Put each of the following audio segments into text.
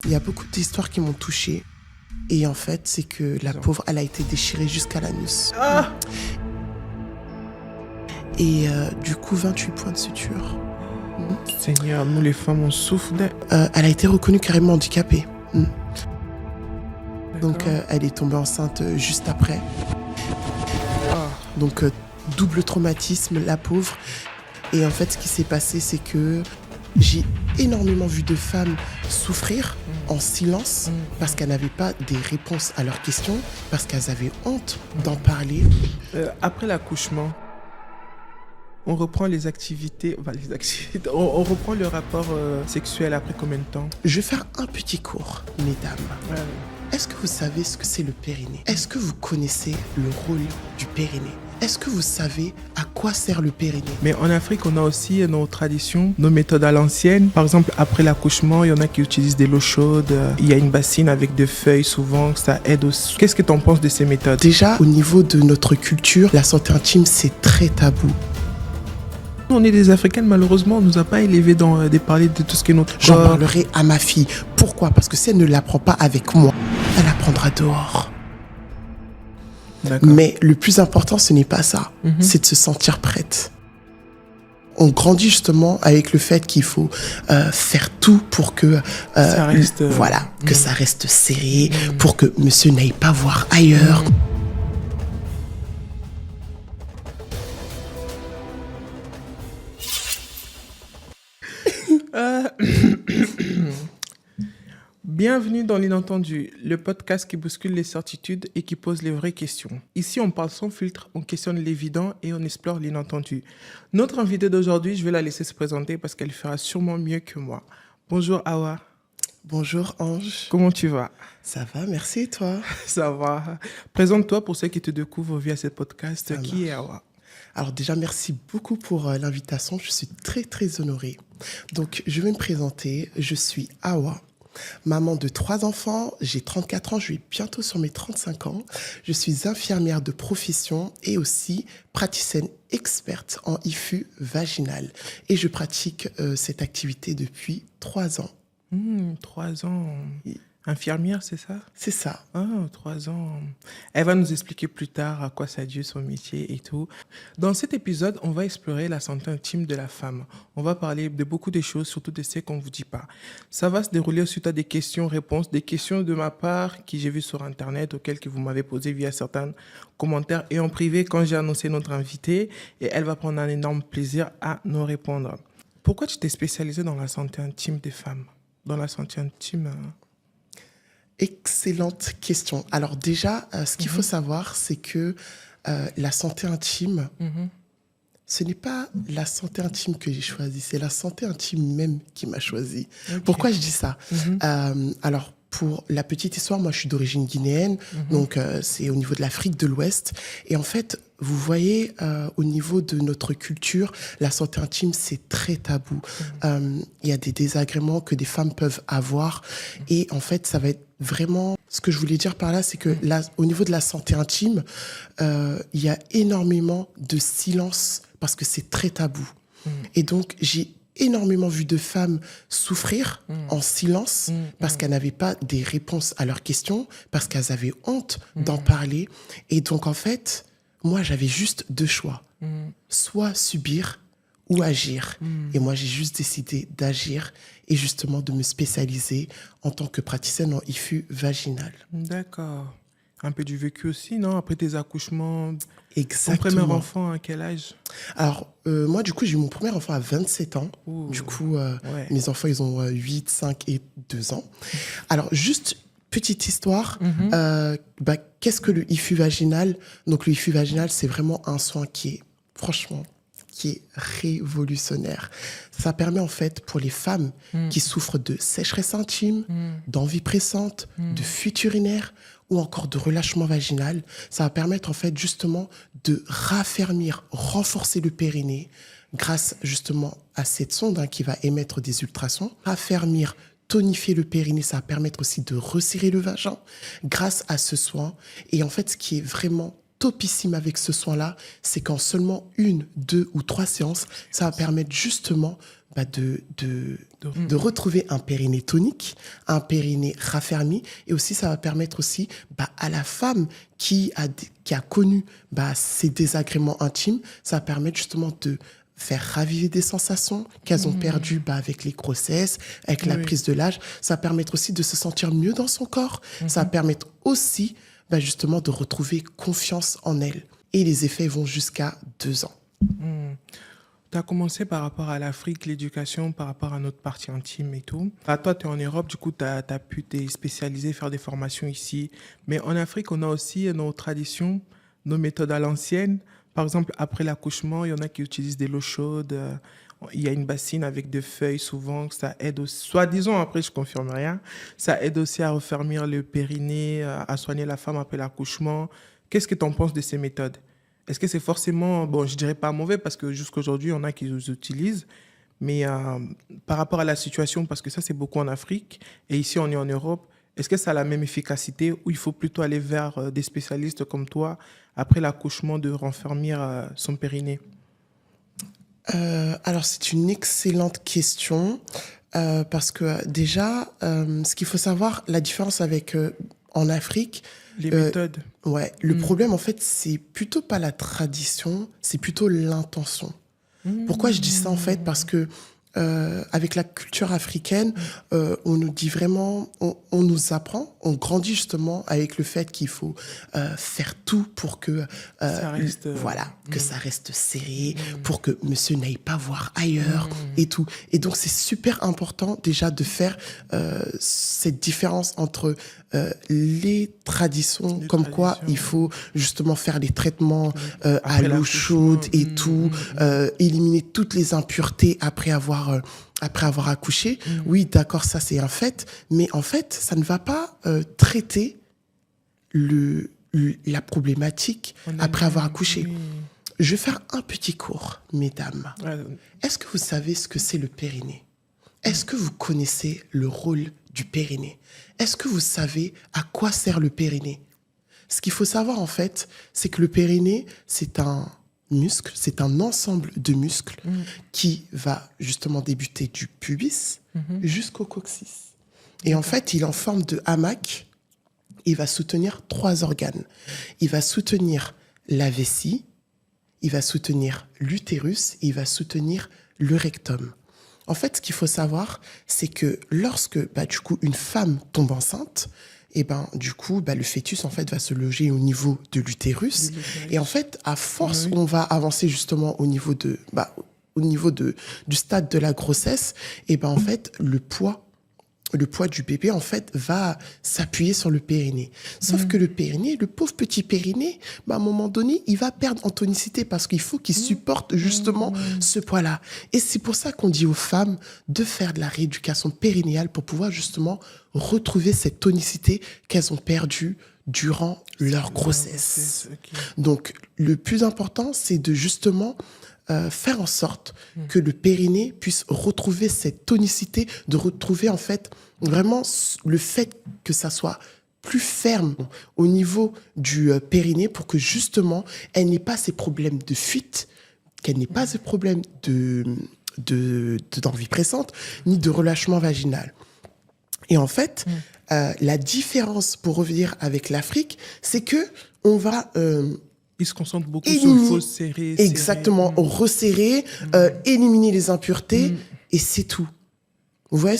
Il y a beaucoup d'histoires qui m'ont touchée. Et en fait, c'est que la pauvre, elle a été déchirée jusqu'à l'anus. Ah Et du coup, 28 points de suture. Seigneur, nous les femmes, on souffre de... Elle a été reconnue carrément handicapée. Donc, D'accord. elle est tombée enceinte juste après. Ah. Donc, double traumatisme, la pauvre. Et en fait, ce qui s'est passé, c'est que j'ai énormément vu de femmes souffrir en silence parce qu'elles n'avaient pas des réponses à leurs questions, parce qu'elles avaient honte d'en parler. Après l'accouchement, on reprend les activités... on reprend le rapport sexuel après combien de temps? Je vais faire un petit cours, mesdames. Est-ce que vous savez ce que c'est le périnée? Est-ce que vous connaissez le rôle du périnée? Est-ce que vous savez à quoi sert le périnée? Mais en Afrique, on a aussi nos traditions, nos méthodes à l'ancienne. Par exemple, après l'accouchement, il y en a qui utilisent de l'eau chaude. Il y a une bassine avec des feuilles, souvent, ça aide aussi. Qu'est-ce que tu en penses de ces méthodes? Déjà, au niveau de notre culture, la santé intime, c'est très tabou. On est des Africaines, malheureusement, on ne nous a pas élevés dans des parler de tout ce qui est notre J'en corps. parlerai à ma fille. Pourquoi? Parce que si elle ne l'apprend pas avec moi, elle apprendra dehors. D'accord. Mais le plus important, ce n'est pas ça. C'est de se sentir prête. On grandit justement avec le fait qu'il faut faire tout pour que Ça reste, voilà, que ça reste serré, pour que monsieur n'aille pas voir ailleurs. Bienvenue dans l'Inentendu, le podcast qui bouscule les certitudes et qui pose les vraies questions. Ici, on parle sans filtre, on questionne l'évident et on explore l'inentendu. Notre invitée d'aujourd'hui, je vais la laisser se présenter parce qu'elle fera sûrement mieux que moi. Bonjour Awa. Bonjour Ange. Comment tu vas? Ça va, merci et toi? Ça va. Présente-toi pour ceux qui te découvrent via ce podcast. Ça Qui est marche. Awa? Alors déjà, merci beaucoup pour l'invitation. Je suis très, très honorée. Donc, je vais me présenter. Je suis Awa, maman de 3 enfants. J'ai 34 ans. Je vais bientôt sur mes 35 ans. Je suis infirmière de profession et aussi praticienne experte en IFU vaginal. Et je pratique cette activité depuis 3 ans. 3 ans. Infirmière, c'est ça? C'est ça. Ah, 3 ans. Elle va nous expliquer plus tard à quoi ça dure son métier et tout. Dans cet épisode, on va explorer la santé intime de la femme. On va parler de beaucoup de choses, surtout de celles qu'on ne vous dit pas. Ça va se dérouler suite à des questions-réponses, des questions de ma part que j'ai vues sur Internet, auxquelles que vous m'avez posées via certains commentaires et en privé quand j'ai annoncé notre invitée. Et elle va prendre un énorme plaisir à nous répondre. Pourquoi tu t'es spécialisée dans la santé intime des femmes? Dans la santé intime... Excellente question. Alors déjà, ce qu'il faut savoir, c'est que la santé intime, ce n'est pas la santé intime que j'ai choisie, c'est la santé intime même qui m'a choisie. Ok. Pourquoi je dis ça? Alors, pour la petite histoire, moi je suis d'origine guinéenne, donc c'est au niveau de l'Afrique de l'Ouest. Et en fait, vous voyez, au niveau de notre culture, la santé intime, c'est très tabou. Il y a des désagréments que des femmes peuvent avoir. Et en fait, ça va être vraiment... Ce que je voulais dire par là, c'est que au niveau de la santé intime, il y a énormément de silence parce que c'est très tabou. Et donc, j'ai énormément vu de femmes souffrir en silence parce qu'elles n'avaient pas des réponses à leurs questions, parce qu'elles avaient honte d'en parler. Et donc, en fait, moi, j'avais juste 2 choix. Soit subir ou agir. Et moi, j'ai juste décidé d'agir et justement de me spécialiser en tant que praticienne en IFU vaginal. D'accord. Un peu du vécu aussi, non? Après tes accouchements, ton Exactement. premier enfant, à quel âge? Alors, moi, du coup, j'ai eu mon premier enfant à 27 ans. Ouh. Du coup, Ouais. mes enfants, ils ont 8, 5 et 2 ans. Alors, juste petite histoire. Qu'est-ce que le IFU vaginal? Donc, le IFU vaginal, c'est vraiment un soin qui est, franchement, qui est révolutionnaire. Ça permet en fait pour les femmes qui souffrent de sécheresse intime, d'envie pressante, de fuite urinaire ou encore de relâchement vaginal. Ça va permettre en fait justement de raffermir, renforcer le périnée grâce justement à cette sonde qui va émettre des ultrasons. Raffermir, tonifier le périnée, ça va permettre aussi de resserrer le vagin grâce à ce soin. Et en fait, ce qui est vraiment topissime avec ce soin-là, c'est qu'en seulement 1, 2 ou 3 séances, ça va permettre justement de retrouver un périnée tonique, un périnée raffermi, et aussi ça va permettre aussi à la femme qui a connu ces désagréments intimes, ça va permettre justement de faire raviver des sensations qu'elles ont perdues avec les grossesses, avec la prise de l'âge. Ça va permettre aussi de se sentir mieux dans son corps. Ça va permettre aussi justement de retrouver confiance en elle. Et les effets vont jusqu'à 2 ans. Tu as commencé par rapport à l'Afrique, l'éducation, par rapport à notre partie intime et tout. Toi, tu es en Europe, du coup, tu as pu te spécialiser, faire des formations ici. Mais en Afrique, on a aussi nos traditions, nos méthodes à l'ancienne. Par exemple, après l'accouchement, il y en a qui utilisent de l'eau chaude. Il y a une bassine avec des feuilles souvent. Ça aide aussi, soi-disant, après, je confirme rien, ça aide aussi à refermir le périnée, à soigner la femme après l'accouchement. Qu'est-ce que tu en penses de ces méthodes? Est-ce que c'est forcément, je dirais pas mauvais parce que jusqu'aujourd'hui, il y en a qui les utilisent, mais par rapport à la situation, parce que ça, c'est beaucoup en Afrique, et ici, on est en Europe, est-ce que ça a la même efficacité ou il faut plutôt aller vers des spécialistes comme toi, après l'accouchement, de renfermir son périnée? Alors, c'est une excellente question, parce que déjà, ce qu'il faut savoir, la différence avec en Afrique, les méthodes. Le problème, en fait, c'est plutôt pas la tradition, c'est plutôt l'intention. Pourquoi je dis ça, en fait? Parce que avec la culture africaine, on nous dit vraiment, on nous apprend, on grandit justement avec le fait qu'il faut faire tout pour que ça reste, que ça reste serré, pour que monsieur n'aille pas voir ailleurs et tout. Et donc c'est super important déjà de faire cette différence entre les traditions, quoi il faut justement faire les traitements à l'eau chaude et tout, éliminer toutes les impuretés après avoir accouché. Oui, d'accord, ça c'est un fait, mais en fait, ça ne va pas traiter la problématique après avoir accouché. Je vais faire un petit cours, mesdames. Est-ce que vous savez ce que c'est le périnée? Est-ce que vous connaissez le rôle du périnée? Est-ce que vous savez à quoi sert le périnée? Ce qu'il faut savoir, en fait, c'est que le périnée, c'est un muscle, c'est un ensemble de muscles qui va justement débuter du pubis jusqu'au coccyx. Et en fait, il est en forme de hamac. Il va soutenir 3 organes. Il va soutenir la vessie, il va soutenir l'utérus, il va soutenir le rectum. En fait, ce qu'il faut savoir, c'est que lorsque, du coup, une femme tombe enceinte, le fœtus, en fait, va se loger au niveau de l'utérus. Et en fait, à force, on va avancer justement au niveau du stade de la grossesse, en fait, le poids du bébé, en fait, va s'appuyer sur le périnée. Sauf que le périnée, le pauvre petit périnée, à un moment donné, il va perdre en tonicité parce qu'il faut qu'il supporte justement ce poids-là. Et c'est pour ça qu'on dit aux femmes de faire de la rééducation périnéale pour pouvoir justement retrouver cette tonicité qu'elles ont perdue durant leur grossesse. Donc, le plus important, c'est de justement faire en sorte que le périnée puisse retrouver cette tonicité, de retrouver en fait vraiment le fait que ça soit plus ferme au niveau du périnée pour que justement elle n'ait pas ces problèmes de fuite, qu'elle n'ait pas ces problèmes d'envie pressante, ni de relâchement vaginal. Et en fait, la différence, pour revenir avec l'Afrique, c'est que on va ils se concentrent beaucoup sur il faut serrer. Exactement, resserrer, éliminer les impuretés, et c'est tout. Vous voyez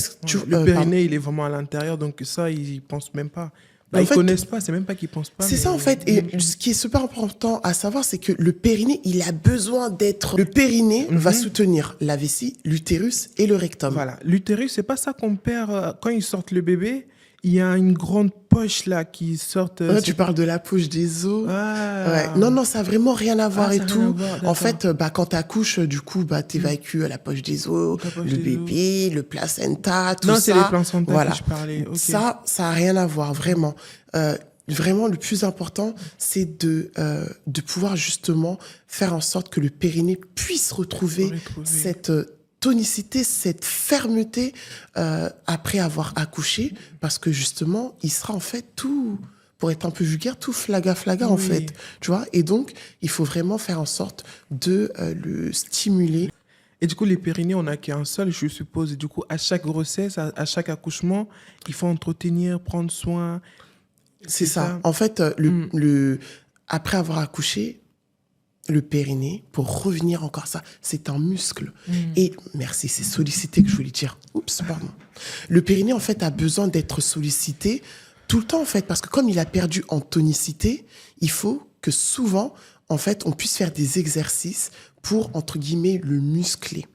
le périnée, il est vraiment à l'intérieur, donc ça, ils n'y pensent même pas. Ils ne connaissent pas, c'est même pas qu'ils ne pensent pas. C'est ça, en fait. Et ce qui est super important à savoir, c'est que le périnée, il a besoin d'être... Le périnée va soutenir la vessie, l'utérus et le rectum. Voilà. L'utérus, c'est pas ça qu'on perd quand ils sortent le bébé. Il y a une grande poche là qui sort. Tu parles de la poche des os. Non, ça n'a vraiment rien à voir et tout. En fait, quand tu accouches, du coup, tu évacues la poche des os, le bébé, le placenta, tout ça. Non, c'est les placentas que je parlais. Okay. Ça n'a rien à voir, vraiment. Vraiment, le plus important, c'est de pouvoir justement faire en sorte que le périnée puisse retrouver cette tonicité, cette fermeté après avoir accouché, parce que justement, il sera en fait tout, pour être un peu vulgaire, tout flaga en fait, tu vois. Et donc, il faut vraiment faire en sorte de le stimuler. Et du coup, les périnées, on n'a qu'un seul, je suppose. Et du coup, à chaque grossesse, à chaque accouchement, il faut entretenir, prendre soin. C'est ça. En fait, après avoir accouché, le périnée, pour revenir encore ça, c'est un muscle. Et, merci, c'est sollicité que je voulais dire. Oups, pardon. Le périnée, en fait, a besoin d'être sollicité tout le temps, en fait, parce que comme il a perdu en tonicité, il faut que souvent, en fait, on puisse faire des exercices pour, entre guillemets, le muscler.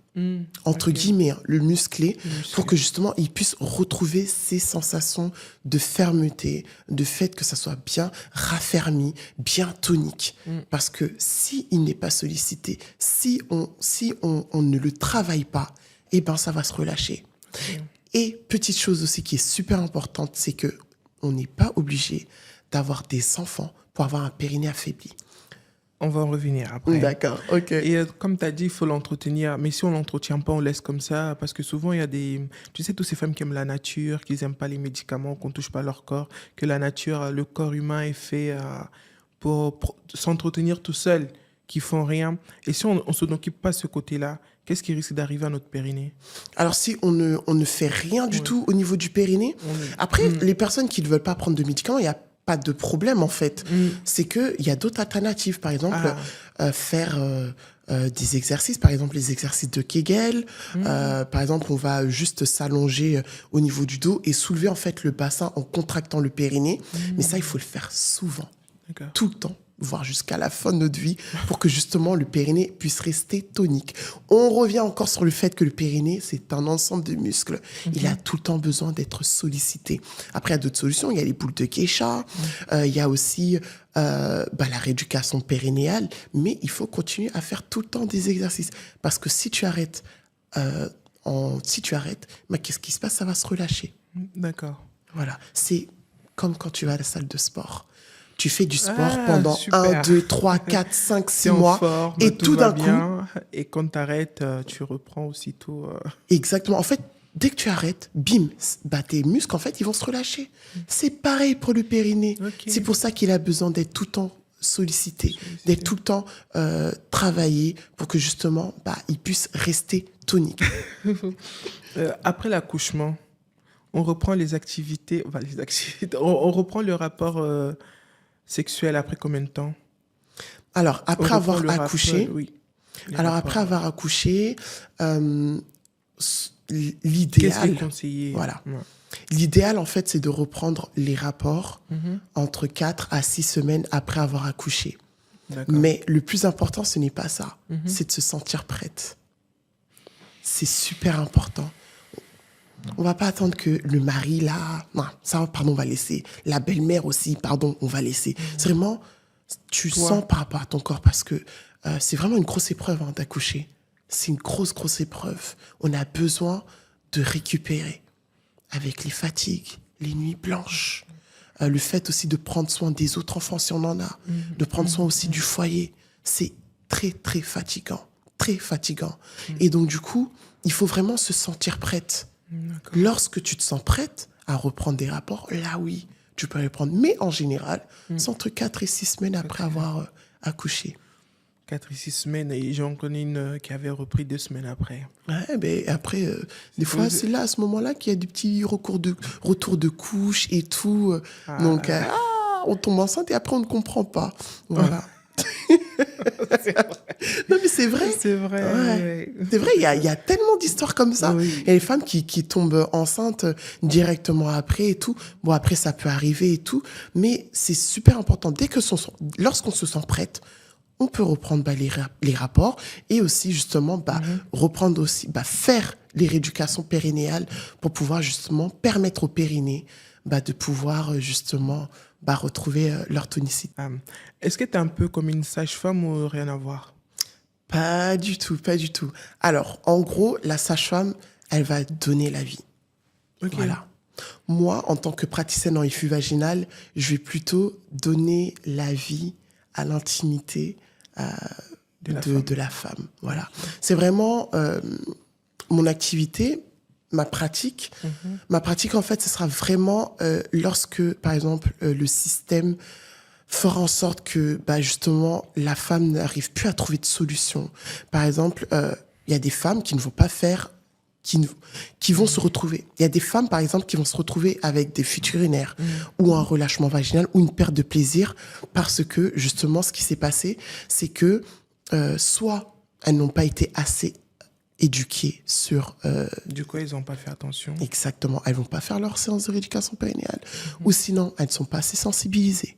Entre guillemets, hein, le muscler, pour que justement, il puisse retrouver ses sensations de fermeté, de fait que ça soit bien raffermi, bien tonique. Parce que si il n'est pas sollicité, si on ne le travaille pas, eh ben, ça va se relâcher. Et petite chose aussi qui est super importante, c'est que on n'est pas obligé d'avoir des enfants pour avoir un périnée affaibli. On va en revenir après. D'accord, ok. Et comme tu as dit, il faut l'entretenir. Mais si on ne l'entretient pas, on laisse comme ça. Parce que souvent, il y a des... Tu sais, toutes ces femmes qui aiment la nature, qui n'aiment pas les médicaments, qu'on ne touche pas leur corps, que la nature, le corps humain est fait pour s'entretenir tout seul, qui font rien. Et si on ne s'en occupe pas de ce côté-là, qu'est-ce qui risque d'arriver à notre périnée? Alors, si on ne fait rien du tout au niveau du périnée, après, les personnes qui ne veulent pas prendre de médicaments, il y a pas de problème, en fait. C'est qu'il y a d'autres alternatives. Par exemple, faire des exercices, par exemple les exercices de Kegel. Par exemple, on va juste s'allonger au niveau du dos et soulever en fait le bassin en contractant le périnée. Mais ça, il faut le faire souvent, tout le temps, voire jusqu'à la fin de notre vie, pour que justement le périnée puisse rester tonique. On revient encore sur le fait que le périnée, c'est un ensemble de muscles. Il a tout le temps besoin d'être sollicité. Après, il y a d'autres solutions. Il y a les boules de Keisha. Il y a aussi la rééducation périnéale. Mais il faut continuer à faire tout le temps des exercices. Parce que si tu arrêtes, qu'est-ce qui se passe? Ça va se relâcher. D'accord. Voilà. C'est comme quand tu vas à la salle de sport. Tu fais du sport pendant 1, 2, 3, 4, 5, 6 mois. Forme, et tout d'un coup... Et quand tu arrêtes, tu reprends aussitôt. Exactement. En fait, dès que tu arrêtes, bim, tes muscles, en fait, ils vont se relâcher. C'est pareil pour le périnée. C'est pour ça qu'il a besoin d'être tout le temps sollicité, d'être tout le temps travaillé pour que justement, il puisse rester tonique. Après l'accouchement, on reprend les activités, on reprend le rapport sexuel après combien de temps? Alors, après avoir accouché, après avoir accouché, l'idéal... Qu'est-ce qui est conseillé? Voilà. Ouais. L'idéal, en fait, c'est de reprendre les rapports entre 4 à 6 semaines après avoir accouché. Mais le plus important, ce n'est pas ça. C'est de se sentir prête. C'est super important. On va pas attendre que le mari, là... Non, ça, pardon, on va laisser. La belle-mère aussi, pardon, on va laisser. C'est vraiment... Tu sens par rapport à ton corps, parce que c'est vraiment une grosse épreuve d'accoucher. C'est une grosse, grosse épreuve. On a besoin de récupérer avec les fatigues, les nuits blanches, le fait aussi de prendre soin des autres enfants si on en a, de prendre soin aussi du foyer. C'est très, très fatigant. Très fatigant. Et donc, du coup, il faut vraiment se sentir prête. Lorsque tu te sens prête à reprendre des rapports, là, oui, tu peux les prendre. Mais en général, c'est entre 4 et 6 semaines après avoir accouché. 4 et 6 semaines, et j'en connais une qui avait repris 2 semaines après. Ouais, ben après, des fois, c'est là, à ce moment-là, qu'il y a des petits retours de couches et tout. Donc, on tombe enceinte et après, on ne comprend pas. Voilà. Non, mais c'est vrai. C'est vrai. Ouais. C'est vrai, il y a tellement d'histoires comme ça. Oui. Il y a les femmes qui tombent enceintes directement après et tout. Bon, après, ça peut arriver et tout. Mais c'est super important. Lorsqu'on se sent prête, on peut reprendre les rapports et aussi, justement, reprendre aussi, faire les rééducations périnéales pour pouvoir, justement, permettre au périnée de pouvoir, justement, retrouver leur tonicité. Est-ce que tu es un peu comme une sage-femme ou rien à voir? Pas du tout, pas du tout. Alors, en gros, la sage-femme, elle va donner la vie. Voilà. Moi, en tant que praticienne en IFU vaginal, je vais plutôt donner la vie à l'intimité de la femme. Voilà. C'est vraiment mon activité, ma pratique. Ma pratique, en fait, ce sera vraiment lorsque, par exemple, le système fera en sorte que, justement, la femme n'arrive plus à trouver de solution. Par exemple, Il y a des femmes qui ne vont pas faire, qui vont se retrouver. Il y a des femmes, par exemple, qui vont se retrouver avec des fuites urinaires ou un relâchement vaginal ou une perte de plaisir parce que, justement, ce qui s'est passé, c'est que soit elles n'ont pas été assez éduquées sur... Du coup, ils n'ont pas fait attention. Exactement. Elles vont pas faire leur séance de rééducation périnéale. Ou sinon, elles ne sont pas assez sensibilisées.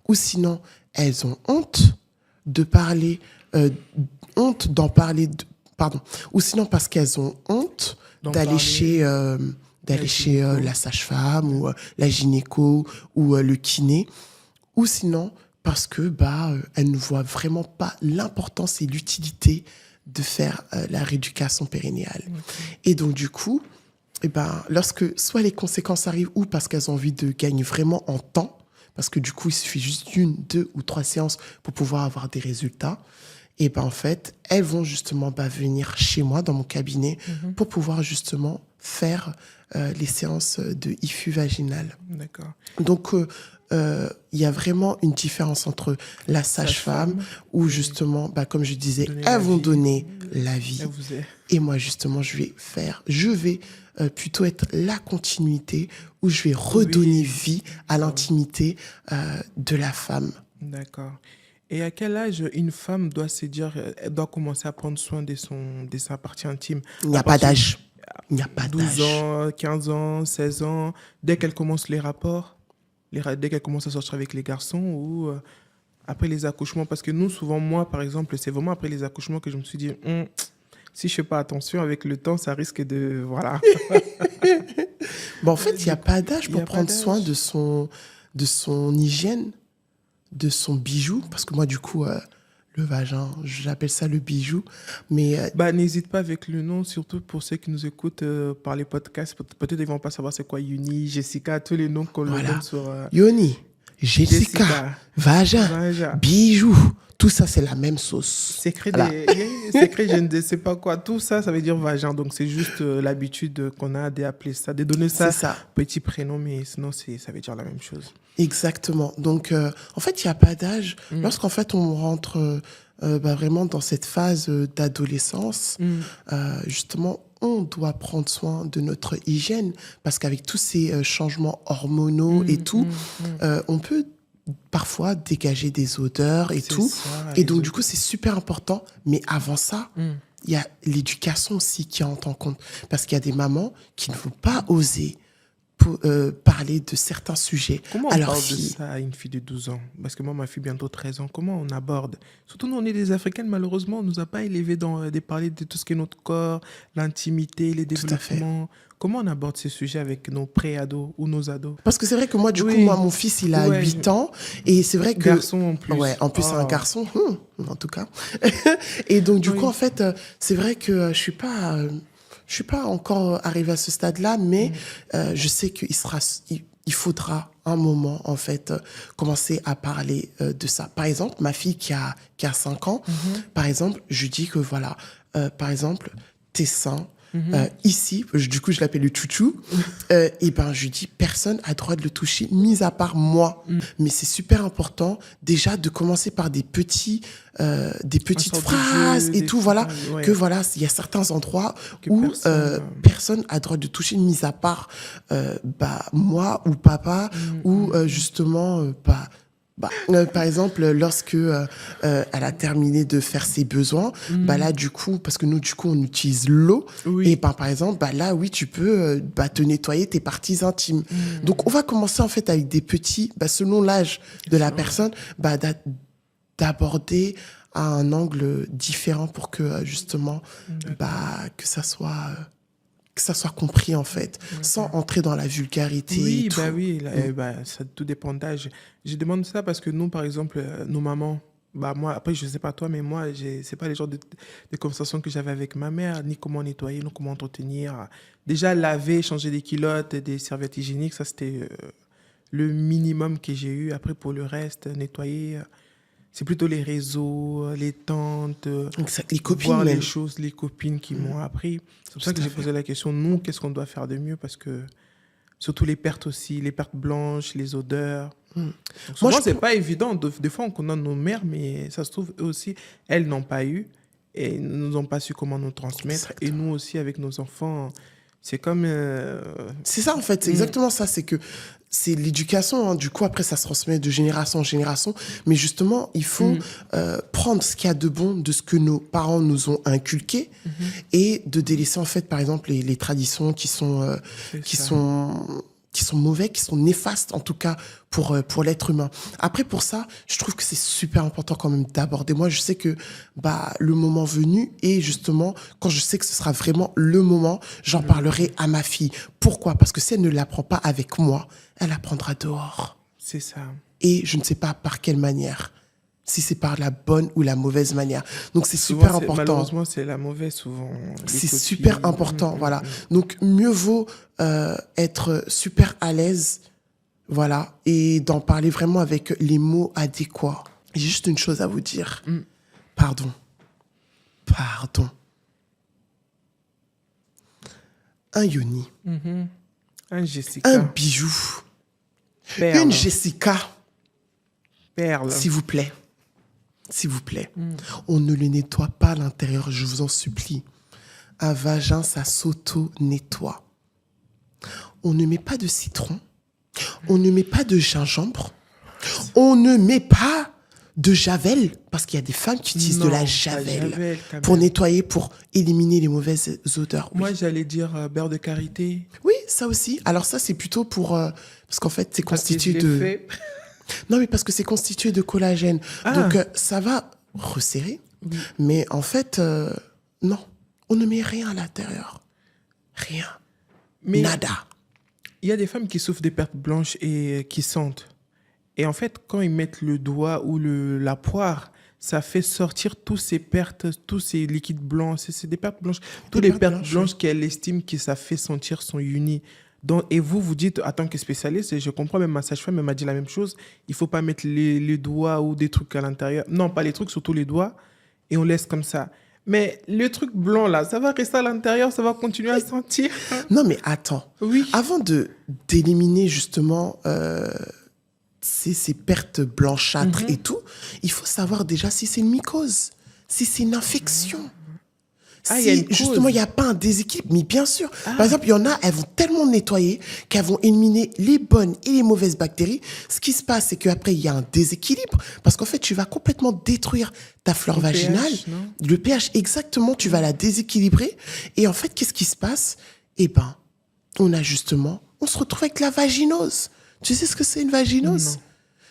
Ou sinon, elles ont honte de parler... d'en parler... Pardon. Ou sinon, parce qu'elles ont honte d'aller chez la sage-femme ou la gynéco ou le kiné. Ou sinon, parce que elles ne voient vraiment pas l'importance et l'utilité de faire la rééducation périnéale. Et donc, du coup, lorsque soit les conséquences arrivent ou parce qu'elles ont envie de gagner vraiment en temps, parce que du coup, il suffit juste 1, 2 ou 3 séances pour pouvoir avoir des résultats, et en fait, elles vont justement venir chez moi, dans mon cabinet, pour pouvoir justement faire les séances de IFU vaginal. D'accord. Donc, il y a vraiment une différence entre la sage-femme, où justement, comme je disais, elles vont donner la vie. Et moi, justement, je vais plutôt être la continuité, où je vais redonner vie à l'intimité de la femme. D'accord. Et à quel âge une femme doit se dire, elle doit commencer à prendre soin de sa partie intime? Il n'y a pas d'âge. Il n'y a pas 12 ans, 15 ans, 16 ans, dès qu'elle commence les rapports, dès qu'elle commence à sortir avec les garçons ou après les accouchements? Parce que nous, souvent, moi, par exemple, c'est vraiment après les accouchements que je me suis dit, si je ne fais pas attention, avec le temps, ça risque de... Voilà. En fait, il n'y a pas d'âge pour prendre soin de son hygiène, de son bijou, parce que moi, du coup, le vagin, j'appelle ça le bijou, mais... n'hésite pas avec le nom, surtout pour ceux qui nous écoutent par les podcasts, peut-être ils ne vont pas savoir c'est quoi Yoni, Jessica, tous les noms qu'on leur donne sur... Yoni, Jessica, vagin, bijou, tout ça, c'est la même sauce. Secret, je ne sais pas quoi, tout ça, ça veut dire vagin, donc c'est juste l'habitude qu'on a d'appeler ça, de donner ça, petit prénom, mais sinon, ça veut dire la même chose. Exactement. Donc, en fait, il n'y a pas d'âge. Lorsqu'en fait, on rentre vraiment dans cette phase d'adolescence, justement, on doit prendre soin de notre hygiène parce qu'avec tous ces changements hormonaux et tout, on peut parfois dégager des odeurs et tout. Et donc, du coup, c'est super important. Mais avant ça, il y a l'éducation aussi qui entre en compte. Parce qu'il y a des mamans qui ne vont pas oser parler de certains sujets à leur parle fille. De ça à une fille de 12 ans? Parce que moi, ma fille, bientôt 13 ans, comment on aborde? Surtout nous, on est des Africaines, malheureusement, on ne nous a pas élevés dans de parler de tout ce qui est notre corps, l'intimité, les développements. Comment on aborde ces sujets avec nos pré-ados ou nos ados? Parce que c'est vrai que moi, du coup, mon fils, il a 8 ans. Et c'est vrai que... Garçon en plus. Ouais, en plus, c'est un garçon, en tout cas. Et donc, du coup, en fait, c'est vrai que je suis pas encore arrivée à ce stade-là, mais je sais il faudra un moment, en fait, commencer à parler de ça. Par exemple, ma fille qui a 5 ans, par exemple, je dis que voilà, par exemple, tes seins, ici, du coup, je l'appelle le chouchou, et je lui dis, personne a droit de le toucher, mis à part moi. Mais c'est super important, déjà, de commencer par des petites phrases et tout, voilà, que voilà, il y a certains endroits où personne a droit de toucher, mis à part moi ou papa, ou justement, par exemple, lorsque elle a terminé de faire ses besoins, là, du coup, parce que nous, du coup, on utilise l'eau. Et par exemple, là, oui, tu peux te nettoyer tes parties intimes. Donc, on va commencer, en fait, avec des petits, selon l'âge de la personne, d'aborder à un angle différent pour que, justement, que ça soit compris, en fait, sans entrer dans la vulgarité et tout. Ça tout dépend d'âge. Je demande ça parce que nous, par exemple, nos mamans, moi, après, je sais pas toi, mais moi, c'est pas les genres de conversations que j'avais avec ma mère, ni comment nettoyer, ni comment entretenir. Déjà, laver, changer des culottes, des serviettes hygiéniques, ça, c'était le minimum que j'ai eu. Après, pour le reste, nettoyer... C'est plutôt les réseaux, les tantes, les copines, voir même. les choses, les copines qui m'ont appris. C'est pour ça que j'ai posé la question, nous, qu'est-ce qu'on doit faire de mieux? Parce que, surtout les pertes aussi, les pertes blanches, les odeurs. Donc, souvent, c'est pas évident. Des fois, on condamne nos mères, mais ça se trouve, eux aussi, elles n'ont pas eu. et nous n'ont pas su comment nous transmettre. Et nous aussi, avec nos enfants, c'est comme... C'est ça, en fait. C'est exactement ça. C'est que c'est l'éducation. Hein. Du coup, après, ça se transmet de génération en génération. Mais justement, il faut prendre ce qu'il y a de bon de ce que nos parents nous ont inculqué et de délaisser, en fait, par exemple, les traditions qui sont mauvais, qui sont néfastes, en tout cas, pour l'être humain. Après, pour ça, je trouve que c'est super important quand même d'aborder. Moi, je sais que le moment venu, et justement, quand je sais que ce sera vraiment le moment, j'en parlerai à ma fille. Pourquoi ? Parce que si elle ne l'apprend pas avec moi, elle apprendra dehors. C'est ça. Et je ne sais pas par quelle manière. Si c'est par la bonne ou la mauvaise manière. Donc, c'est Souvent, super important. Malheureusement, c'est la mauvaise, souvent. C'est super important, voilà. Donc, mieux vaut être super à l'aise, voilà, et d'en parler vraiment avec les mots adéquats. J'ai juste une chose à vous dire. Pardon. Un Yoni. Un Jessica. Un bijou. Perle. Une Jessica. Perle. S'il vous plaît. On ne le nettoie pas à l'intérieur, je vous en supplie. Un vagin, ça s'auto-nettoie. On ne met pas de citron. On ne met pas de gingembre. On ne met pas de javel, parce qu'il y a des femmes qui utilisent de la javel pour nettoyer, pour éliminer les mauvaises odeurs. Moi, j'allais dire beurre de karité. Oui, ça aussi. Alors ça, c'est plutôt pour... parce qu'en fait, c'est constitué de... Non, mais parce que c'est constitué de collagène. Donc, ça va resserrer. Mais en fait, non. On ne met rien à l'intérieur. Rien. Mais nada. Il y a des femmes qui souffrent des pertes blanches et qui sentent. Et en fait, quand ils mettent le doigt ou la poire, ça fait sortir tous ces pertes, tous ces liquides blancs. C'est des pertes blanches. Toutes les pertes blanches qu'elle estime que ça fait sentir sont unies. Donc, et vous dites, en tant que spécialiste, et je comprends, même ma sage-femme m'a dit la même chose, il ne faut pas mettre les doigts ou des trucs à l'intérieur. Non, pas les trucs, surtout les doigts, et on laisse comme ça. Mais le truc blanc, là, ça va rester à l'intérieur, ça va continuer à sentir. Non, mais attends. Oui. Avant d'éliminer justement ces pertes blanchâtres et tout, il faut savoir déjà si c'est une mycose, si c'est une infection. Si, justement, il n'y a pas un déséquilibre. Mais bien sûr. Par exemple, il y en a, elles vont tellement nettoyer qu'elles vont éliminer les bonnes et les mauvaises bactéries. Ce qui se passe, c'est qu'après, il y a un déséquilibre. Parce qu'en fait, tu vas complètement détruire ta flore vaginale. Le pH, exactement, tu vas la déséquilibrer. Et en fait, qu'est-ce qui se passe ? Eh ben, on se retrouve avec la vaginose. Tu sais ce que c'est une vaginose ? Non.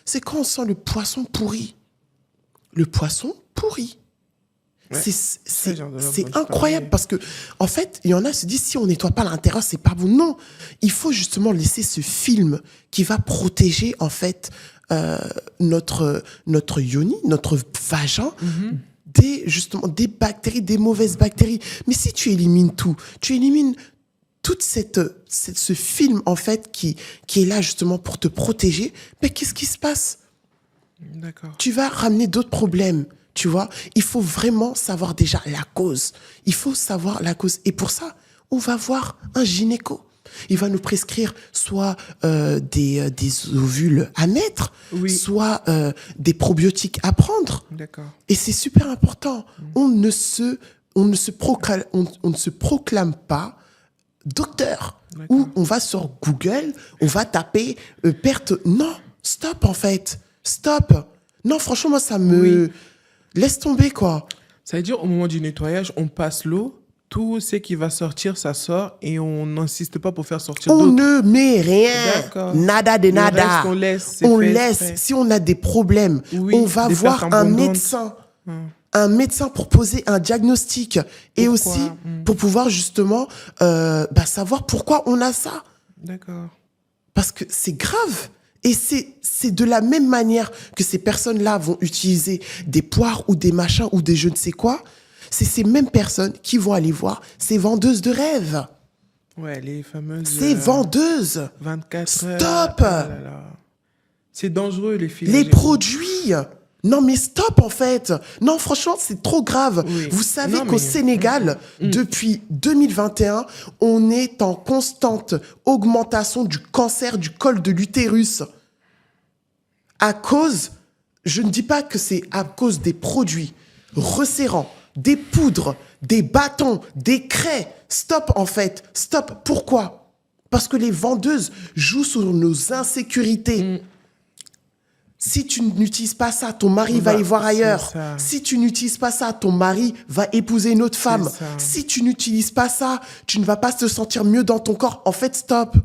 C'est quand on sent le poisson pourri. Le poisson pourri. Ouais. C'est incroyable parce que, en fait, il y en a qui se disent si on nettoie pas l'intérieur, c'est pas bon. Non, il faut justement laisser ce film qui va protéger, en fait, notre yoni, notre vagin, des bactéries, des mauvaises bactéries. Mais si tu élimines tout, tu élimines toute ce film, en fait, qui est là justement pour te protéger, mais qu'est-ce qui se passe ? D'accord. Tu vas ramener d'autres problèmes. Tu vois, il faut vraiment savoir déjà la cause. Il faut savoir la cause. Et pour ça, on va voir un gynéco. Il va nous prescrire soit des ovules à mettre, soit des probiotiques à prendre. D'accord. Et c'est super important. On ne se proclame pas docteur. Ou on va sur Google, on va taper perte. Non, stop en fait. Stop. Non, franchement, moi, ça me... Laisse tomber, quoi. Ça veut dire, au moment du nettoyage, on passe l'eau, tout ce qui va sortir, ça sort, et on n'insiste pas pour faire sortir d'autres. On ne met rien. D'accord. Nada de nada. Reste, on laisse. Si on a des problèmes, on va voir un médecin. Un médecin pour poser un diagnostic. Et aussi pour pouvoir justement savoir pourquoi on a ça. D'accord. Parce que c'est grave. Et c'est de la même manière que ces personnes-là vont utiliser des poires ou des machins ou des je ne sais quoi. C'est ces mêmes personnes qui vont aller voir ces vendeuses de rêves. Ouais, les fameuses... Ces vendeuses. 24 heures. Stop. C'est dangereux, les filles. Les produits. Non, mais stop, en fait. Non, franchement, c'est trop grave. Oui. Vous savez qu'au Sénégal, depuis 2021, on est en constante augmentation du cancer du col de l'utérus. À cause, je ne dis pas que c'est à cause des produits resserrants, des poudres, des bâtons, des craies. Stop, en fait. Stop. Pourquoi? Parce que les vendeuses jouent sur nos insécurités. Si tu n'utilises pas ça, ton mari va y voir ailleurs. Si tu n'utilises pas ça, ton mari va épouser une autre femme. Si tu n'utilises pas ça, tu ne vas pas te sentir mieux dans ton corps. En fait, stop.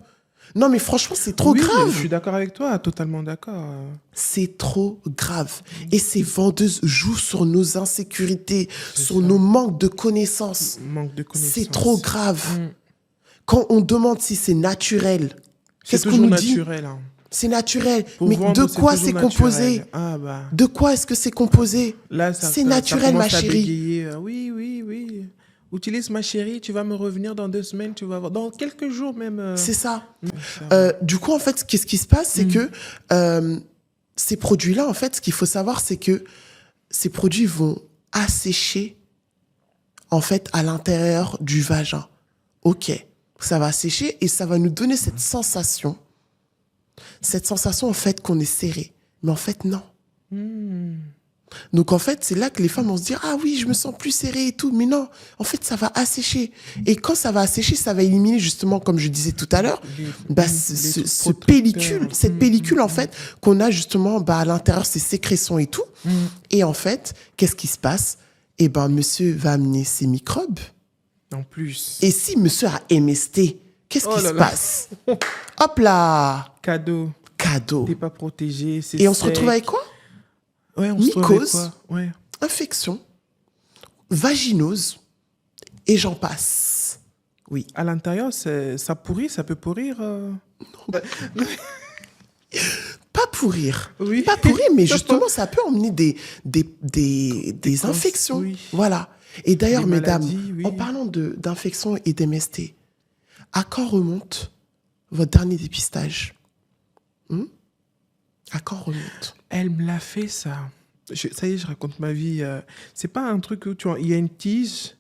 Non, mais franchement, c'est trop grave. Je suis d'accord avec toi, totalement d'accord. C'est trop grave. Et ces vendeuses jouent sur nos insécurités, sur nos manques de connaissances. C'est trop grave. Quand on demande si c'est naturel, qu'est-ce qu'on nous dit? C'est naturel. C'est naturel. Mais de quoi c'est composé? De quoi est-ce que c'est composé? C'est naturel, ma chérie. Oui. Utilise ma chérie, tu vas me revenir dans 2 semaines, tu vas voir. Dans quelques jours même. C'est ça. Du coup, en fait, qu'est-ce qui se passe? C'est que ces produits-là, en fait, ce qu'il faut savoir, c'est que ces produits vont assécher, en fait, à l'intérieur du vagin. OK. Ça va assécher et ça va nous donner cette sensation. Cette sensation, en fait, qu'on est serré. Mais en fait, non. Donc, en fait, c'est là que les femmes vont se dire « Ah oui, je me sens plus serrée et tout. » Mais non, en fait, ça va assécher. Et quand ça va assécher, ça va éliminer, justement, comme je disais tout à l'heure, cette pellicule, en fait, qu'on a, justement, à l'intérieur, ces sécrétions et tout. Et en fait, qu'est-ce qui se passe? Eh ben, monsieur va amener ses microbes. En plus. Et si monsieur a MST, qu'est-ce qui se passe? Hop là! Cadeau. T'es pas protégé, c'est Et on se retrouve avec quoi? Ouais, mycose, infection, vaginose, et j'en passe. Oui. À l'intérieur, ça pourrit, ça peut pourrir. Non. Pas pourrir. Oui. Pas pourrir, mais justement, ça peut emmener des infections. Oui. Voilà. Et d'ailleurs, mesdames, en parlant d'infections et d'MST, à quand remonte votre dernier dépistage? À quand remonte? Elle me l'a fait, ça. Ça y est, je raconte ma vie. C'est pas un truc où il y a une tige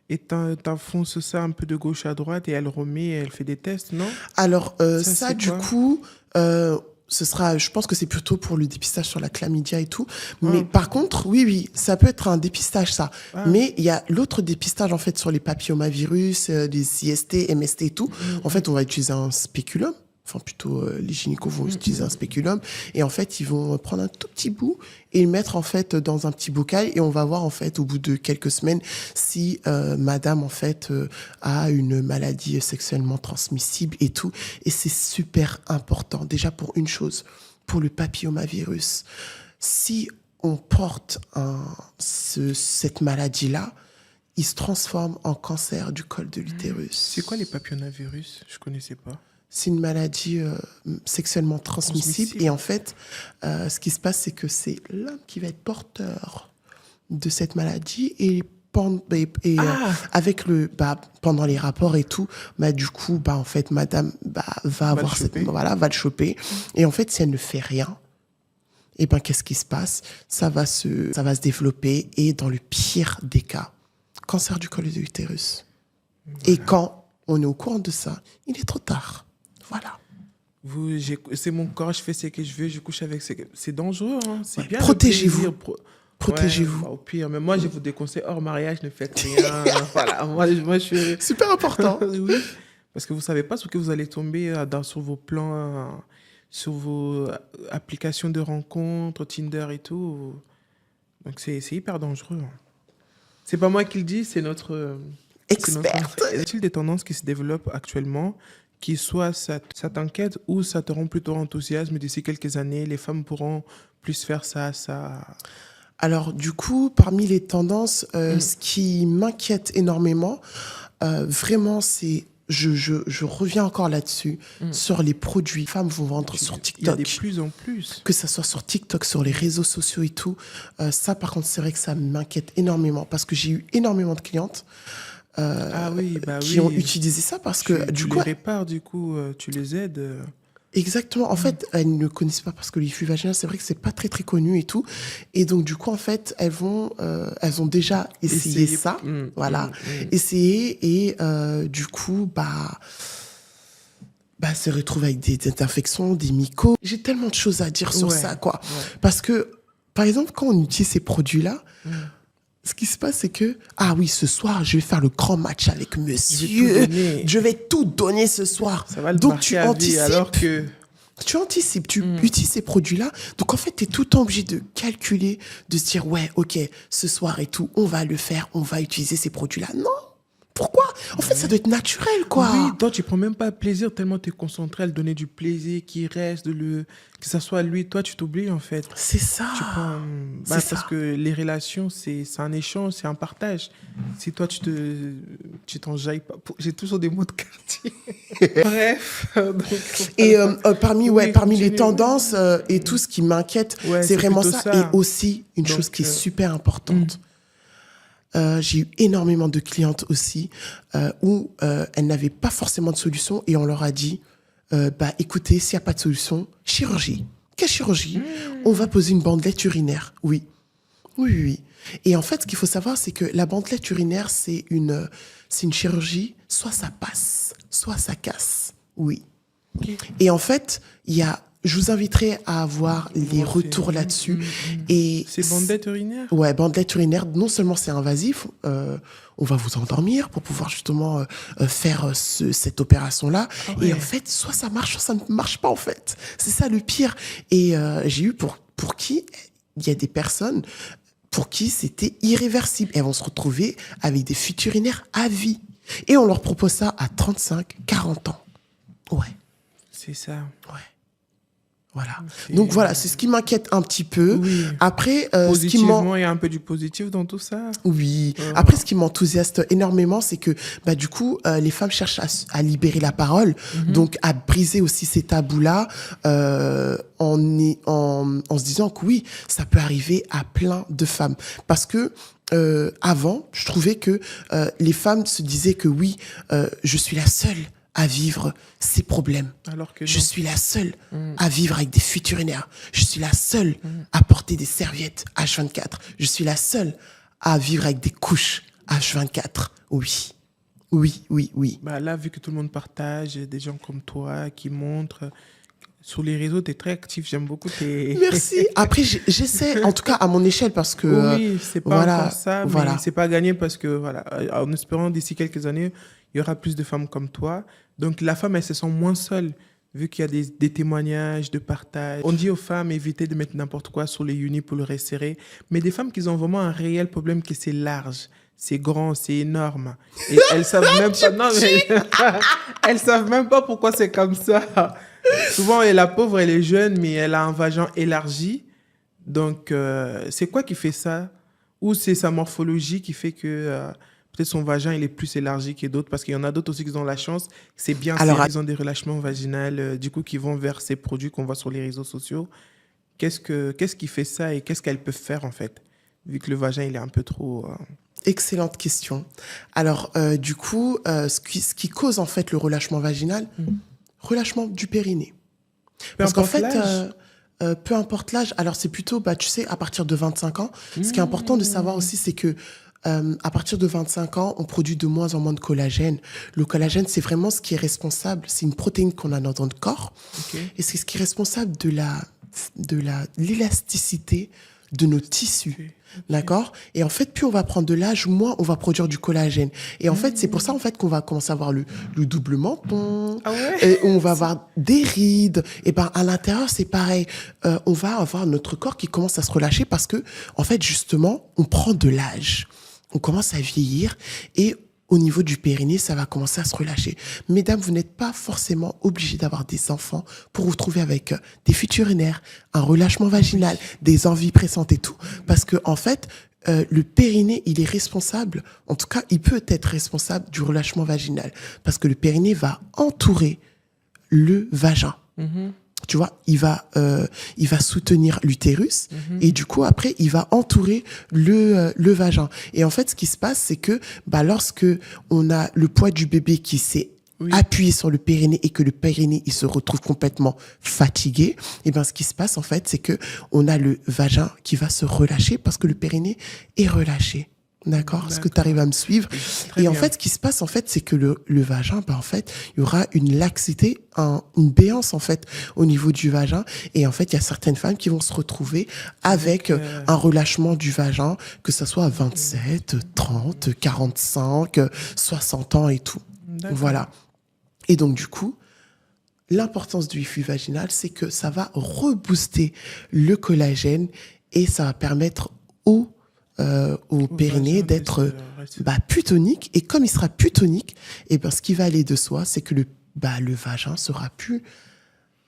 et t'enfonces ça un peu de gauche à droite et elle remet, elle fait des tests, non? Alors, ça du coup, ce sera, je pense que c'est plutôt pour le dépistage sur la chlamydia et tout. Mais par contre, oui, ça peut être un dépistage, ça. Mais il y a l'autre dépistage, en fait, sur les papillomavirus, les IST, MST et tout. En fait, on va utiliser un spéculum. Enfin, plutôt, les gynécos vont utiliser un spéculum. Et en fait, ils vont prendre un tout petit bout et le mettre, en fait, dans un petit bocal. Et on va voir, en fait, au bout de quelques semaines, si madame, en fait, a une maladie sexuellement transmissible et tout. Et c'est super important. Déjà, pour une chose, pour le papillomavirus. Si on porte cette maladie-là, il se transforme en cancer du col de l'utérus. C'est quoi les papillomavirus? Je connaissais pas. C'est une maladie sexuellement transmissible. Et en fait, ce qui se passe, c'est que c'est l'homme qui va être porteur de cette maladie. Et avec pendant les rapports et tout, du coup, en fait, madame va le choper. Et en fait, si elle ne fait rien, et qu'est-ce qui se passe? Ça va se développer. Et dans le pire des cas, cancer du col de l'utérus. Voilà. Et quand on est au courant de ça, il est trop tard. Voilà. C'est mon corps, je fais ce que je veux, je couche avec c'est dangereux. Hein. C'est bien. Protégez-vous. Protégez-vous. Au pire, mais moi, je vous déconseille hors mariage, ne faites rien. Voilà. Moi, je suis... Super important. Oui. Parce que vous ne savez pas sur que vous allez tomber sur vos plans, sur vos applications de rencontres, Tinder et tout. Donc, c'est hyper dangereux. C'est pas moi qui le dis, c'est notre... experte. Y a-t-il des tendances qui se développent actuellement qui soit ça t'inquiète ou ça te rend plutôt enthousiasme d'ici quelques années, les femmes pourront plus faire ça. Alors du coup, parmi les tendances, ce qui m'inquiète énormément, vraiment, c'est, je reviens encore là-dessus, sur les produits. Les femmes vont vendre sur TikTok. Il y a de plus en plus. Que ça soit sur TikTok, sur les réseaux sociaux et tout. Ça, par contre, c'est vrai que ça m'inquiète énormément parce que j'ai eu énormément de clientes qui ont utilisé ça parce que tu les répares, du coup, tu les aides. Exactement. En fait, elles ne connaissent pas parce que les flux vaginaux, c'est vrai que c'est pas très très connu et tout. Et donc du coup, en fait, elles ont déjà essayé ça, essayé et du coup, se retrouve avec des infections, des mycoses. J'ai tellement de choses à dire sur ça, quoi. Ouais. Parce que, par exemple, quand on utilise ces produits-là, ce qui se passe, c'est que, ah oui, ce soir, je vais faire le grand match avec monsieur. Je vais tout donner ce soir. Ça va le Donc, marquer tu à vie, anticipes. alors que... Tu anticipes, tu utilises ces produits-là. Donc, en fait, tu es tout le temps obligé de calculer, de se dire, ouais, OK, ce soir et tout, on va le faire, on va utiliser ces produits-là. Non. Pourquoi? En fait, ça doit être naturel, quoi. Oui, toi, tu prends même pas plaisir tellement tu es concentré à le donner du plaisir qui reste, que ça soit lui, toi, tu t'oublies, en fait. C'est ça. Tu prends... C'est parce ça. que les relations, c'est un échange, c'est un partage. Si toi, tu t'enjailles pas... J'ai toujours des mots de quartier. Bref. Donc, Et parmi Oui, parmi les continue. tendances et tout ce qui m'inquiète, Ouais, c'est c'est vraiment plutôt ça. ça. Et aussi, une Donc, chose qui est super importante. J'ai eu énormément de clientes aussi où elles n'avaient pas forcément de solution et on leur a dit, écoutez, s'il n'y a pas de solution, chirurgie. Quelle chirurgie? On va poser une bandelette urinaire. Oui. Oui, oui, oui. Et en fait, ce qu'il faut savoir, c'est que la bandelette urinaire, c'est une chirurgie, soit ça passe, soit ça casse. Oui. Et en fait, je vous inviterai à avoir les retours là-dessus. Et c'est bandelette urinaire? Ouais, bandelette urinaire, non seulement c'est invasif, on va vous endormir pour pouvoir justement faire cette opération-là. Ah ouais. Et en fait, soit ça marche, soit ça ne marche pas en fait. C'est ça le pire. Et j'ai eu pour qui il y a des personnes pour qui c'était irréversible. Elles vont se retrouver avec des fuites urinaires à vie. Et on leur propose ça à 35, 40 ans. Ouais, C'est ça. ouais. Voilà. Donc voilà, c'est ce qui m'inquiète un petit peu. Oui. Après, ce qui Positivement, il y a un peu du positif dans tout ça. Oui. Après, ce qui m'enthousiaste énormément, c'est que, du coup, les femmes cherchent à libérer la parole, donc à briser aussi ces tabous-là, en se disant que oui, ça peut arriver à plein de femmes. Parce que, avant, je trouvais que les femmes se disaient que oui, je suis la seule à vivre ces problèmes. Alors que Je non. suis la seule à vivre avec des fuites urinaires. Je suis la seule à porter des serviettes H24. Je suis la seule à vivre avec des couches H24. Oui. Oui, oui, oui. Là, vu que tout le monde partage, des gens comme toi qui montrent... Sur les réseaux, tu es très actif. J'aime beaucoup tes... Merci. Après, j'essaie, en tout cas à mon échelle, parce que... Oui, c'est pas encore ça, mais voilà. c'est pas gagné parce que, voilà, en espérant d'ici quelques années, il y aura plus de femmes comme toi. Donc, la femme, elle se sent moins seule, vu qu'il y a des témoignages de partage. On dit aux femmes, évitez de mettre n'importe quoi sur les unis pour le resserrer. Mais des femmes qui ont vraiment un réel problème, que c'est large, c'est grand, c'est énorme. Et elles savent même pas... Non, mais... elles savent même pas pourquoi c'est comme ça. Souvent, la pauvre, elle est jeune, mais elle a un vagin élargi. Donc, c'est quoi qui fait ça? Ou c'est sa morphologie qui fait que peut-être son vagin, il est plus élargi que d'autres? Parce qu'il y en a d'autres aussi qui ont la chance. C'est bien, Alors, ils ont des relâchements vaginales, du coup, qui vont vers ces produits qu'on voit sur les réseaux sociaux. Qu'est-ce qui fait ça et qu'est-ce qu'elles peuvent faire, en fait? Vu que le vagin, il est un peu trop... Excellente question. Alors, du coup, ce qui cause, en fait, le relâchement vaginal, relâchement du périnée. Parce qu'en fait, peu importe l'âge, alors c'est plutôt, tu sais, à partir de 25 ans, ce qui est important de savoir aussi, c'est que à partir de 25 ans, on produit de moins en moins de collagène. Le collagène, c'est vraiment ce qui est responsable, c'est une protéine qu'on a dans notre corps, et c'est ce qui est responsable de l'élasticité de nos tissus. D'accord? Et en fait, plus on va prendre de l'âge, moins on va produire du collagène. Et en fait, c'est pour ça en fait qu'on va commencer à avoir le double menton. Ah ouais? Et on va avoir des rides. Et à l'intérieur, c'est pareil. On va avoir notre corps qui commence à se relâcher parce que, en fait, justement, on prend de l'âge. On commence à vieillir et au niveau du périnée, ça va commencer à se relâcher. Mesdames, vous n'êtes pas forcément obligées d'avoir des enfants pour vous trouver avec des fuites urinaires, un relâchement vaginal, des envies pressantes et tout. Parce que, en fait, le périnée, il est responsable, en tout cas, il peut être responsable du relâchement vaginal. Parce que le périnée va entourer le vagin. Tu vois, il va soutenir l'utérus et du coup après il va entourer le vagin. Et en fait, ce qui se passe, c'est que lorsque on a le poids du bébé qui s'est appuyé sur le périnée et que le périnée il se retrouve complètement fatigué, et ce qui se passe en fait, c'est que on a le vagin qui va se relâcher parce que le périnée est relâché. D'accord? Est-ce que tu D'accord. arrives à me suivre? Très Et en bien. fait, ce qui se passe, en fait, c'est que le vagin, en fait, il y aura une laxité, une béance, en fait, au niveau du vagin. Et en fait, il y a certaines femmes qui vont se retrouver avec un relâchement du vagin, que ce soit à 27, 30, 45, 60 ans et tout. D'accord. Voilà. Et donc, du coup, l'importance du IFU vaginal, c'est que ça va rebooster le collagène et ça va permettre au périnée vagin d'être de se rester- plus tonique. Et comme il sera plus tonique, et ben, ce qui va aller de soi, c'est que le vagin sera plus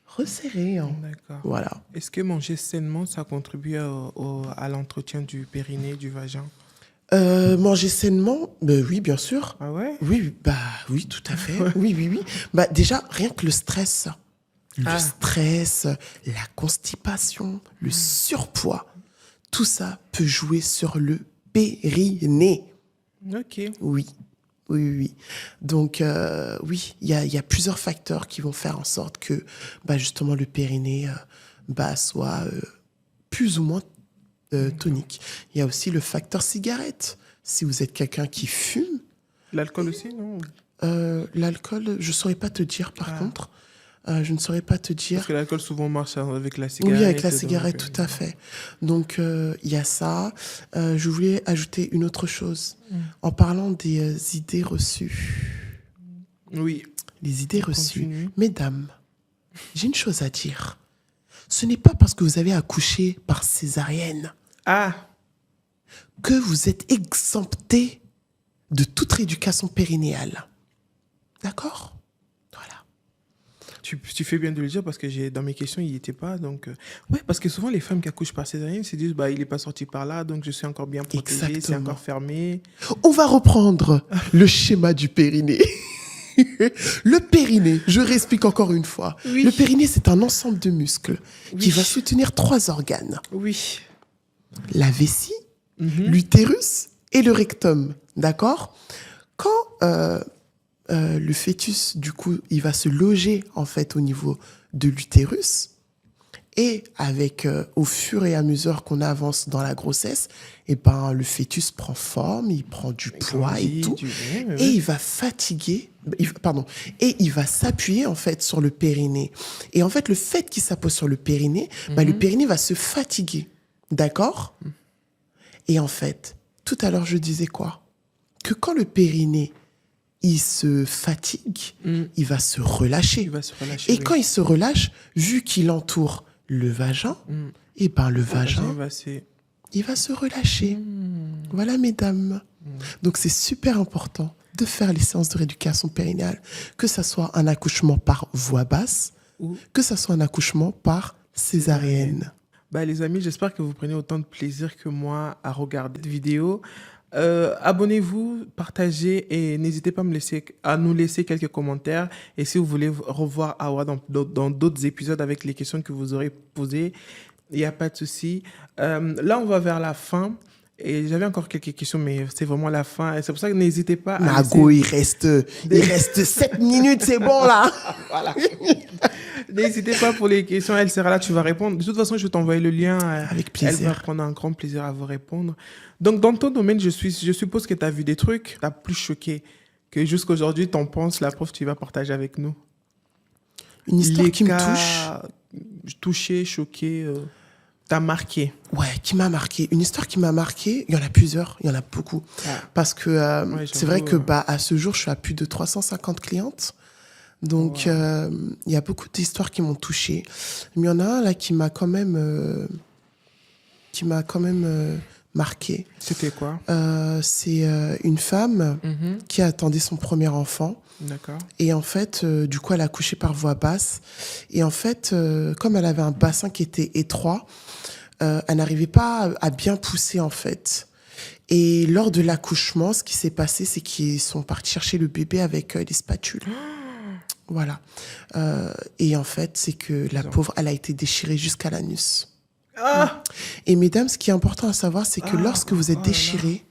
resserré. Hein. D'accord. Voilà. Est-ce que manger sainement, ça contribue à l'entretien du périnée, du vagin? Manger sainement, oui, bien sûr. Ah ouais? Oui, oui, tout à fait. Oui, oui, oui. Déjà, rien que le stress. Le stress, la constipation, le surpoids, tout ça peut jouer sur le périnée. Ok. Oui, oui, oui, oui. Donc, oui, il y a plusieurs facteurs qui vont faire en sorte que, justement, le périnée soit plus ou moins tonique. Il y a aussi le facteur cigarette. Si vous êtes quelqu'un qui fume, L'alcool aussi, non? l'alcool, je ne saurais pas te dire, par contre. Je ne saurais pas te dire. Parce que l'alcool souvent marche avec la cigarette. Oui, avec la cigarette, tout à fait. Donc, il y a ça. Je voulais ajouter une autre chose. En parlant des idées reçues. Oui. Les idées reçues. Continue. Mesdames, j'ai une chose à dire. Ce n'est pas parce que vous avez accouché par césarienne que vous êtes exempté de toute rééducation périnéale. D'accord ? Voilà. Tu fais bien de le dire parce que dans mes questions, il n'y était pas. Donc, ouais, parce que souvent, les femmes qui accouchent par césarienne se disent il n'est pas sorti par là, donc je suis encore bien protégée, c'est Exactement. encore fermé. On va reprendre le schéma du périnée. Le périnée, je réexplique encore une fois. Oui. Le périnée, c'est un ensemble de muscles qui va soutenir 3 organes. Oui. La vessie, l'utérus et le rectum. D'accord ? Quand le fœtus, du coup, il va se loger, en fait, au niveau de l'utérus, et avec, au fur et à mesure qu'on avance dans la grossesse, le fœtus prend forme, il prend du poids et tout, et il va fatiguer, et il va s'appuyer, en fait, sur le périnée. Et en fait, le fait qu'il s'appuie sur le périnée, le périnée va se fatiguer. D'accord ? Et en fait, tout à l'heure, je disais quoi ? Que quand le périnée, il se fatigue, il va se relâcher. Il va se relâcher. Et quand il se relâche, vu qu'il entoure le vagin, le vagin, il va se relâcher. Voilà, mesdames. Donc, c'est super important de faire les séances de rééducation périnéale, que ça soit un accouchement par voie basse, que ça soit un accouchement par césarienne. Les amis, j'espère que vous prenez autant de plaisir que moi à regarder cette vidéo. Abonnez-vous, partagez et n'hésitez pas à nous laisser quelques commentaires. Et si vous voulez revoir Awa dans d'autres épisodes avec les questions que vous aurez posées, il n'y a pas de souci. Là, on va vers la fin. Et j'avais encore quelques questions, mais c'est vraiment la fin. Et c'est pour ça que n'hésitez pas à Mago, il reste 7 minutes, c'est bon là. Voilà. N'hésitez pas pour les questions, elle sera là, tu vas répondre. De toute façon, je vais t'envoyer le lien. Avec plaisir. Elle va prendre un grand plaisir à vous répondre. Donc, dans ton domaine, je suppose que tu as vu des trucs qui t'ont plus choqué que jusqu'à aujourd'hui, t'en penses, la preuve, tu vas partager avec nous. Une histoire les qui me cas touché, choqué, t'as marqué. Ouais, qui m'a marqué. Une histoire qui m'a marqué, il y en a plusieurs, il y en a beaucoup. Parce que c'est vrai que à ce jour, je suis à plus de 350 clientes. Donc, il y a beaucoup d'histoires qui m'ont touchée. Mais il y en a un là qui m'a quand même marqué. C'était quoi? C'est une femme qui attendait son premier enfant. D'accord. Et en fait, du coup, elle a accouché par voie basse. Et en fait, comme elle avait un bassin qui était étroit, elle n'arrivait pas à bien pousser, en fait. Et lors de l'accouchement, ce qui s'est passé, c'est qu'ils sont partis chercher le bébé avec les spatules. Voilà. Et en fait, c'est que la pauvre, elle a été déchirée jusqu'à l'anus. Et mesdames, ce qui est important à savoir, c'est que lorsque vous êtes déchirée,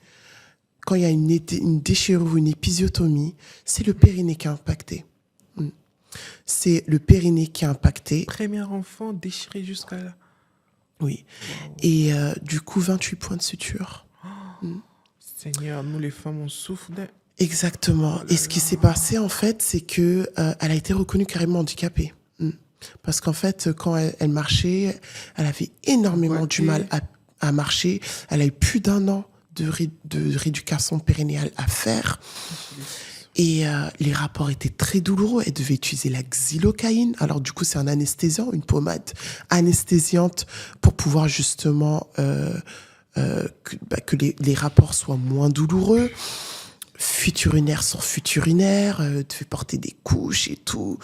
quand il y a une déchirure ou une épisiotomie, c'est le périnée qui est impacté. C'est le périnée qui est impacté. Premier enfant déchiré jusqu'à là. Oui. Wow. Et du coup, 28 points de suture. Seigneur, nous les femmes, on souffre de... Exactement. Oh Et là ce qui là. s'est passé, en fait, c'est que elle a été reconnue carrément handicapée. Parce qu'en fait, quand elle marchait, elle avait énormément du Boiter. mal à marcher. Elle a eu plus d'1 an de rééducation périnéale à faire. Et les rapports étaient très douloureux. Elle devait utiliser la xylocaïne. Alors du coup, c'est un anesthésiant, une pommade anesthésiante pour pouvoir justement que les rapports soient moins douloureux. Fuite urinaire sur fuite urinaire, devait porter des couches et tout.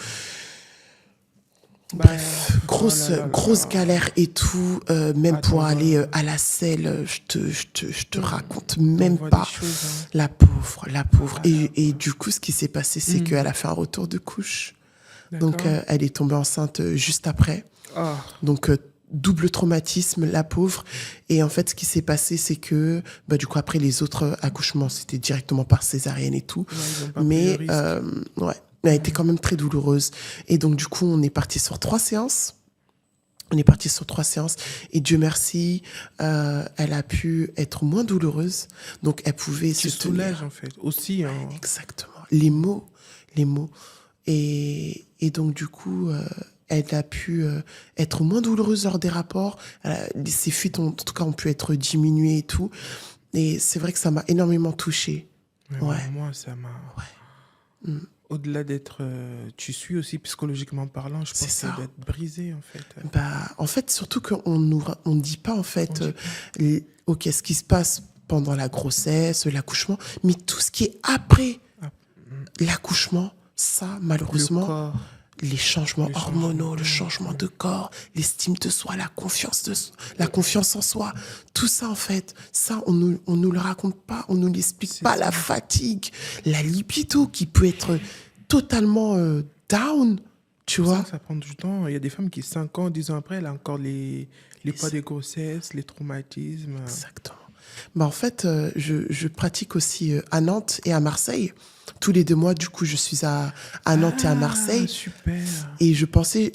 Bref, oh là là grosse là. galère et tout, même Attends, pour aller voilà. à la selle, je te raconte même voit pas. des choses, hein. La pauvre, la pauvre. Ah là Et du coup, ce qui s'est passé, c'est qu'elle a fait un retour de couche. Donc, D'accord. elle est tombée enceinte juste après. Ah, Donc, double traumatisme, la pauvre. Et en fait, ce qui s'est passé, c'est que, du coup, après les autres accouchements, c'était directement par césarienne et tout. ouais, ils ont pas pris Mais, le risque. ouais, elle a été quand même très douloureuse. Et donc, du coup, on est parti sur 3 séances. Et Dieu merci, elle a pu être moins douloureuse. Donc, elle pouvait Tu se tenir. soulages, en fait, aussi. Hein. Exactement. Les mots. Et donc, du coup, elle a pu être moins douloureuse lors des rapports. Ses fuites, en tout cas, ont pu être diminuées et tout. Et c'est vrai que ça m'a énormément touchée. Mais Ouais. moi, ça m'a... Au-delà d'être... tu suis aussi psychologiquement parlant, je C'est pense ça. d'être brisé, en fait. En fait, surtout qu'on on dit pas, en fait, ok, ce qui se passe pendant la grossesse, l'accouchement, mais tout ce qui est après l'accouchement, ça, Le malheureusement, corps. les changements Les hormonaux, changements, le changement de corps, l'estime de soi, la confiance en soi, tout ça, en fait, ça, on nous le raconte pas, on nous l'explique C'est pas, ça. la fatigue, la libido qui peut être totalement down, tu vois. Ça prend du temps. Il y a des femmes qui, 5 ans, 10 ans après, elle a encore les poids des grossesses, les traumatismes. Exactement. En fait, je pratique aussi à Nantes et à Marseille. Tous les 2 mois, du coup, je suis à Nantes et à Marseille. Super. Et je pensais,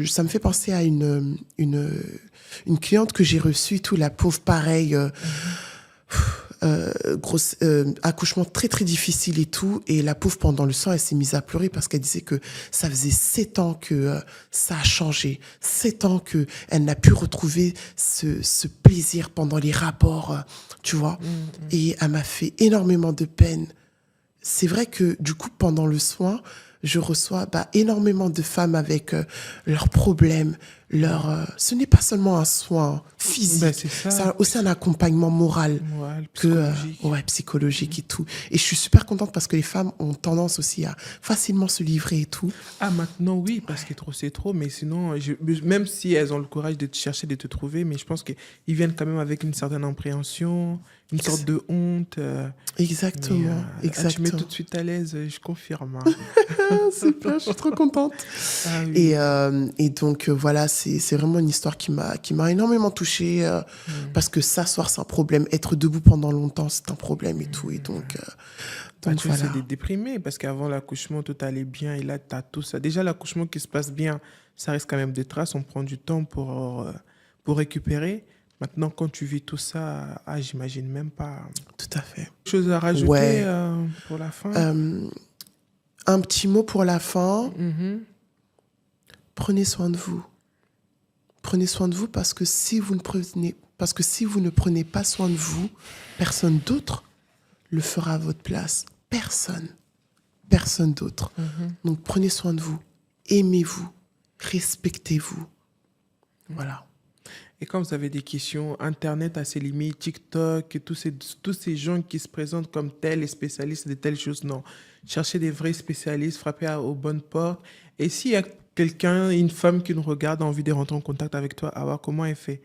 ça me fait penser à une cliente que j'ai reçue, et tout, la pauvre, pareil, accouchement très très difficile et tout. Et la pauvre, pendant le sang, elle s'est mise à pleurer parce qu'elle disait que ça faisait 7 ans que ça a changé. 7 ans que elle n'a pu retrouver ce plaisir pendant les rapports, tu vois. Et elle m'a fait énormément de peine. C'est vrai que du coup, pendant le soin, je reçois énormément de femmes avec leurs problèmes. Ce n'est pas seulement un soin physique, C'est ça. c'est aussi un accompagnement moral, Moral, psychologique. psychologique et tout. Et je suis super contente parce que les femmes ont tendance aussi à facilement se livrer et tout. Ah, maintenant, oui, parce que trop, c'est trop. Mais sinon, même si elles ont le courage de te chercher, de te trouver, mais je pense qu'ils viennent quand même avec une certaine appréhension, une sorte de honte. Exactement, Tu exactement. mets tout de suite à l'aise, je confirme. Hein. Super, je suis trop contente. Ah oui. Et donc, voilà, c'est vraiment une histoire qui m'a énormément touchée parce que s'asseoir, c'est un problème. Être debout pendant longtemps, c'est un problème et tout. Et donc Tu voilà. essaies de déprimer parce qu'avant l'accouchement, tout allait bien et là, tu as tout ça. Déjà, l'accouchement qui se passe bien, ça reste quand même des traces. On prend du temps pour récupérer. Maintenant, quand tu vis tout ça, j'imagine même pas. Tout à fait. Chose à rajouter Ouais. pour la fin Un petit mot pour la fin. Mhm. Prenez soin de vous. Prenez soin de vous parce que si vous ne prenez pas soin de vous, personne d'autre le fera à votre place. Personne d'autre. Donc prenez soin de vous. Aimez-vous. Respectez-vous. Voilà. Et quand vous avez des questions, Internet a ses limites, TikTok, et tous ces gens qui se présentent comme tels et spécialistes de telles choses, non. Cherchez des vrais spécialistes, frappez aux bonnes portes. Et s'il y a quelqu'un, une femme qui nous regarde, a envie de rentrer en contact avec toi, Awa, comment elle fait?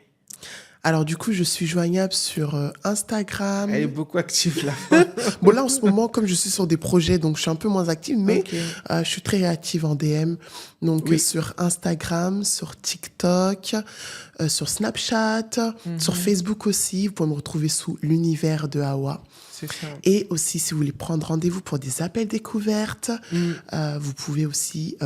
Alors du coup, je suis joignable sur Instagram. Elle est beaucoup active là. Bon là, en ce moment, comme je suis sur des projets, donc je suis un peu moins active, mais Ok. je suis très active en DM. Donc Oui. sur Instagram, sur TikTok, sur Snapchat, sur Facebook aussi. Vous pouvez me retrouver sous l'univers de Awa. C'est ça. Et aussi, si vous voulez prendre rendez-vous pour des appels découvertes, vous pouvez aussi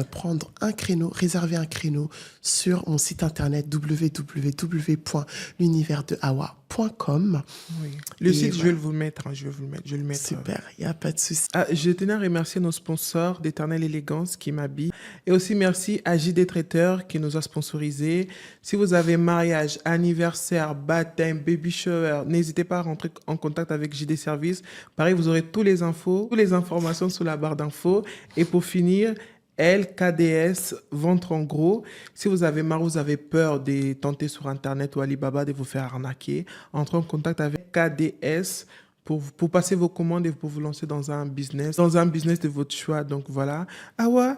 réserver un créneau sur mon site internet www.l'univers l'universdehawa.com. Oui. Le Et site, je voilà. vais vous le mettre. Je vais le mettre. Super, il n'y a pas de souci. Je tenais à remercier nos sponsors d'Éternelle Élégance qui m'habillent. Et aussi merci à JD Traiteur qui nous a sponsorisés. Si vous avez mariage, anniversaire, baptême, baby shower, n'hésitez pas à rentrer en contact avec JD Service. Pareil, vous aurez toutes les infos, toutes les informations sous la barre d'infos. Et pour finir, LKDS, ventre en gros. Si vous avez marre, vous avez peur de tenter sur Internet ou Alibaba de vous faire arnaquer, entrez en contact avec KDS pour passer vos commandes et pour vous lancer dans un business de votre choix. Donc voilà. Ah ouais,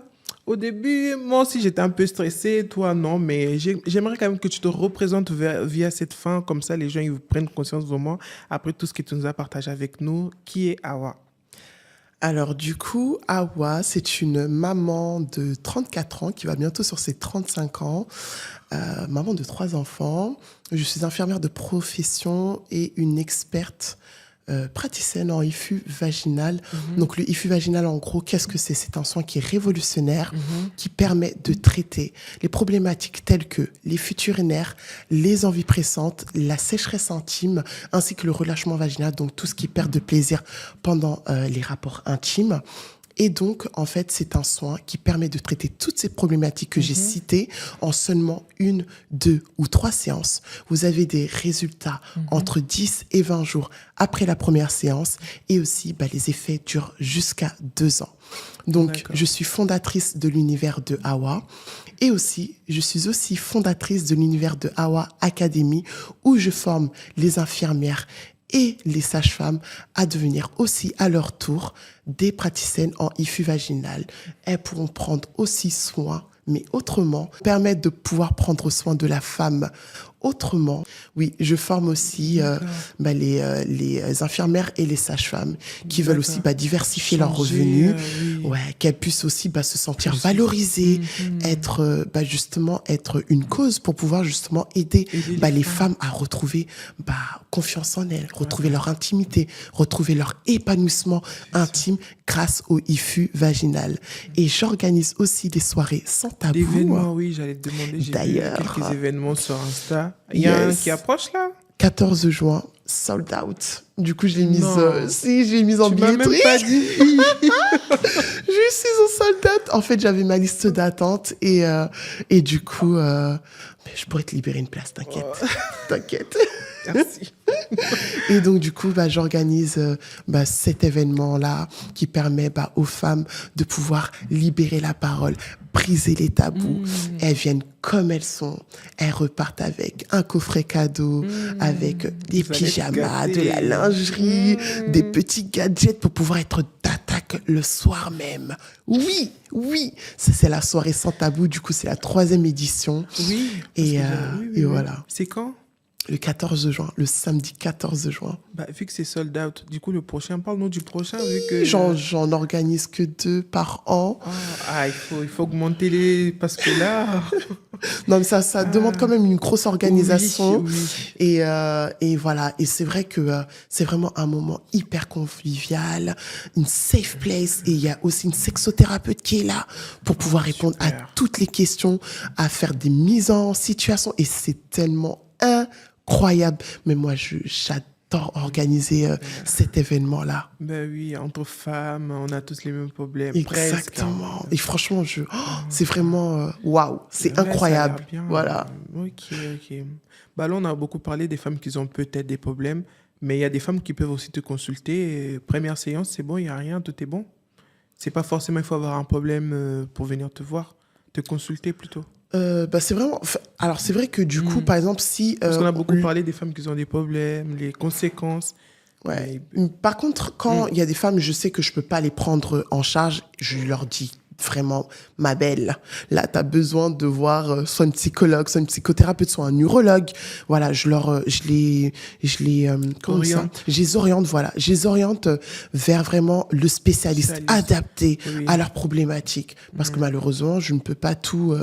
au début, moi aussi j'étais un peu stressé, toi non, mais j'aimerais quand même que tu te représentes via cette fin, comme ça les gens ils prennent conscience vraiment, après tout ce que tu nous as partagé avec nous, qui est Awa. Alors du coup, Awa, c'est une maman de 34 ans qui va bientôt sur ses 35 ans, maman de 3 enfants. Je suis infirmière de profession et une experte praticienne en IFU vaginal. Donc le IFU vaginal, en gros, qu'est-ce que c'est? C'est un soin qui est révolutionnaire, qui permet de traiter les problématiques telles que les fuites urinaires, les envies pressantes, la sécheresse intime, ainsi que le relâchement vaginal, donc tout ce qui perd de plaisir pendant les rapports intimes. Et donc, en fait, c'est un soin qui permet de traiter toutes ces problématiques que j'ai citées en seulement 1, 2 ou 3 séances. Vous avez des résultats entre 10 et 20 jours après la première séance. Et aussi, les effets durent jusqu'à 2 ans. Donc, D'accord. je suis fondatrice de l'univers de Awa. Et aussi, je suis aussi fondatrice de l'univers de Awa Academy, où je forme les infirmières et les sages-femmes à devenir aussi à leur tour des praticiennes en IFU vaginal. Elles pourront prendre aussi soin, mais autrement, permettre de pouvoir prendre soin de la femme autrement. Oui, je forme aussi les infirmières et les sages-femmes qui veulent aussi diversifier leurs revenus, qu'elles puissent aussi se sentir valorisées, être justement être une cause pour pouvoir justement aider les femmes à retrouver confiance en elles, retrouver leur intimité, retrouver leur épanouissement intime grâce au IFU vaginal. Et j'organise aussi des soirées sans tabou. D'événements, oui, j'allais te demander. J'ai vu quelques événements sur Insta. Il y a un qui approche là? 14 juin, sold out. Du coup, je l'ai mise, je l'ai mise en Tu m'as billetterie. même pas dit. Je suis au sold out. En fait, j'avais ma liste d'attente et du coup, je pourrais te libérer une place, t'inquiète. T'inquiète. Merci. Et donc, du coup, j'organise cet événement-là qui permet aux femmes de pouvoir libérer la parole, briser les tabous. Elles viennent comme elles sont. Elles repartent avec un coffret cadeau, avec des pyjamas, de la lingerie, des petits gadgets pour pouvoir être d'attaque le soir même. Oui, oui. Ça, c'est la soirée sans tabou. Du coup, c'est la 3e édition. Oui. Et voilà. C'est quand? Le 14 juin, le samedi 14 juin. Vu que c'est sold out, du coup, le prochain, parle-nous du prochain. Vu que j'en organise que 2 par an. Il faut augmenter parce que là... Non, mais ça demande quand même une grosse organisation. Oui. Et voilà. Et c'est vrai que c'est vraiment un moment hyper convivial, une safe place. Et il y a aussi une sexothérapeute qui est là pour pouvoir répondre à toutes les questions, à faire des mises en situation. Et c'est tellement incroyable. Mais moi, j'adore organiser cet événement-là. Oui, entre femmes, on a tous les mêmes problèmes. Exactement. Et franchement, c'est vraiment waouh, c'est incroyable. Voilà. Ok. Là, on a beaucoup parlé des femmes qui ont peut-être des problèmes, mais il y a des femmes qui peuvent aussi te consulter. Et première séance, c'est bon, il n'y a rien, tout est bon. C'est pas forcément il faut avoir un problème pour venir te voir, te consulter plutôt. C'est vraiment. Alors, c'est vrai que du coup, par exemple, si. Parce qu'on a beaucoup parlé des femmes qui ont des problèmes, les conséquences. Ouais. Par contre, quand il y a des femmes, je sais que je peux pas les prendre en charge, je leur dis vraiment, ma belle, là, tu as besoin de voir soit une psychologue, soit une psychothérapeute, soit un urologue. Voilà, je les oriente, voilà. Je les oriente vers vraiment le spécialiste adapté à leurs problématiques. Parce que malheureusement, je ne peux pas tout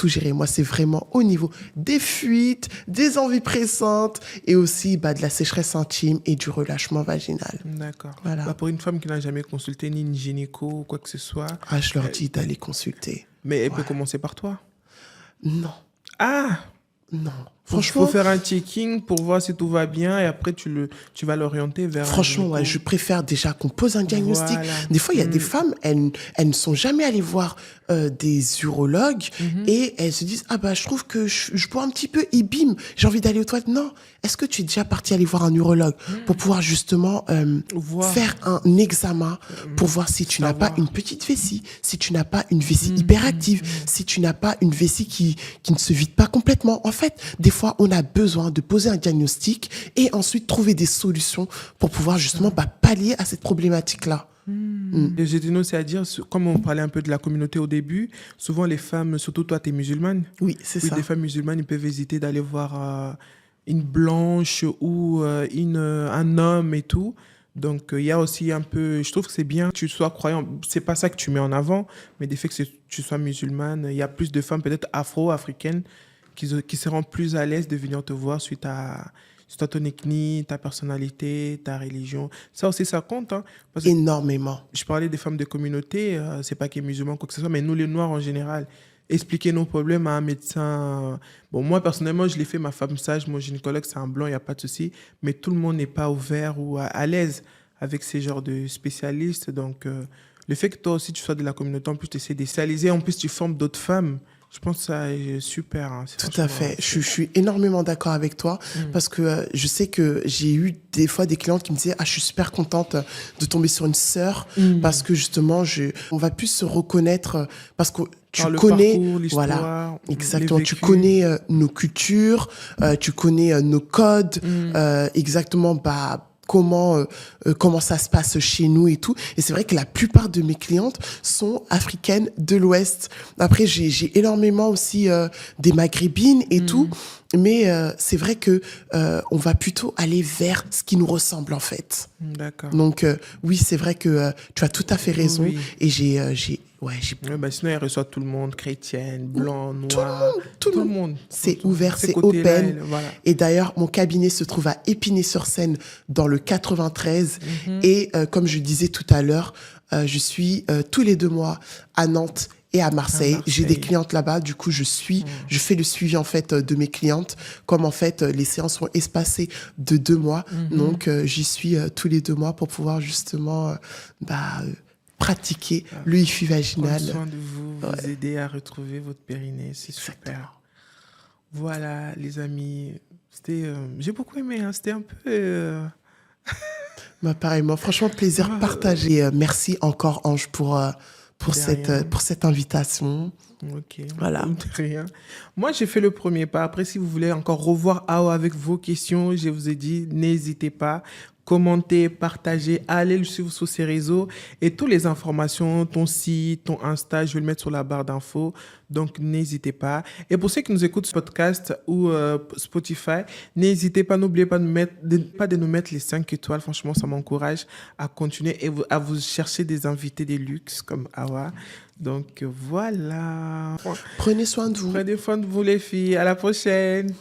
gérer. Moi, c'est vraiment au niveau des fuites, des envies pressantes et aussi de la sécheresse intime et du relâchement vaginal. D'accord. Voilà. Pour une femme qui n'a jamais consulté ni une gynéco ou quoi que ce soit... je leur dis d'aller consulter. Mais elle peut commencer par toi? Non. Ah! Non. Franchement, faut faire un checking pour voir si tout va bien et après tu vas l'orienter vers franchement, ouais, je préfère déjà qu'on pose un diagnostic. Voilà. Des fois, il y a des femmes, elles ne sont jamais allées voir des urologues et elles se disent, ah bah, je trouve que je bois un petit peu et bim, j'ai envie d'aller aux toilettes. Non. Est-ce que tu es déjà parti aller voir un urologue pour pouvoir justement Voir. faire un examen pour voir si tu n'as pas Savoir. une petite vessie, si tu n'as pas une vessie hyperactive, si tu n'as pas une vessie qui ne se vide pas complètement. En fait, des fois, on a besoin de poser un diagnostic et ensuite trouver des solutions pour pouvoir justement pallier à cette problématique-là. J'ai tendance à dire, comme on parlait un peu de la communauté au début, souvent les femmes, surtout toi, tu es musulmane. Oui, c'est ça. Les femmes musulmanes, ils peuvent hésiter d'aller voir une blanche ou un homme et tout. Donc, il y a aussi un peu, je trouve que c'est bien que tu sois croyant. C'est pas ça que tu mets en avant, mais des faits que tu sois musulmane, il y a plus de femmes peut-être afro-africaines qui seront plus à l'aise de venir te voir suite à ton ethnie, ta personnalité, ta religion. Ça aussi, ça compte. Hein, parce que Énormément. je parlais des femmes de communauté, c'est pas qu'ils sont musulmans, quoi que ce soit, mais nous, les Noirs en général, expliquer nos problèmes à un médecin. Bon, moi, personnellement, je l'ai fait, ma femme sage, mon gynécologue, c'est un blanc, il n'y a pas de souci, mais tout le monde n'est pas ouvert ou à l'aise avec ces genres de spécialistes. Donc, le fait que toi aussi, tu sois de la communauté, en plus, tu essaies de spécialiser, en plus, tu formes d'autres femmes. Je pense que ça est super. Hein. Tout à fait. Je suis énormément d'accord avec toi parce que je sais que j'ai eu des fois des clientes qui me disaient, ah, je suis super contente de tomber sur une sœur parce que justement, on va plus se reconnaître parce que tu connais, parcours, voilà, exactement, tu connais nos cultures, tu connais nos codes, exactement, comment ça se passe chez nous et tout. Et c'est vrai que la plupart de mes clientes sont africaines de l'Ouest. Après, j'ai énormément aussi des maghrébines et tout. Mais c'est vrai que on va plutôt aller vers ce qui nous ressemble en fait. D'accord. Donc oui, c'est vrai que tu as tout à fait raison. Oui. Et j'ai sinon, elle reçoit tout le monde, chrétienne, blanc, noir. tout le monde. C'est ouvert, Ces c'est côtés-là, open. voilà. Et d'ailleurs, mon cabinet se trouve à Épinay-sur-Seine, dans le 93. Et comme je disais tout à l'heure, je suis tous les 2 mois à Nantes et à Marseille. J'ai des clientes là-bas. Du coup, je fais le suivi en fait de mes clientes. Comme en fait, les séances sont espacées de 2 mois. Donc, j'y suis tous les 2 mois pour pouvoir justement pratiquer le IFI vaginal. Prendre soin de vous aider à retrouver votre périnée, c'est super. Voilà, les amis, j'ai beaucoup aimé, hein, c'était un peu... Pareillement, franchement, plaisir partagé. Et, merci encore, Ange, pour cette invitation. Ok, Voilà. de rien. Moi, j'ai fait le premier pas. Après, si vous voulez encore revoir Awa avec vos questions, je vous ai dit, n'hésitez pas. Commentez, partagez, allez le suivre sur ses réseaux et toutes les informations, ton site, ton Insta, je vais le mettre sur la barre d'infos. Donc, n'hésitez pas. Et pour ceux qui nous écoutent sur podcast ou Spotify, n'hésitez pas, n'oubliez pas de nous mettre les 5 étoiles. Franchement, ça m'encourage à continuer et à vous chercher des invités des luxe comme Awa. Donc, voilà. Prenez soin de vous. Prenez soin de vous, les filles. À la prochaine.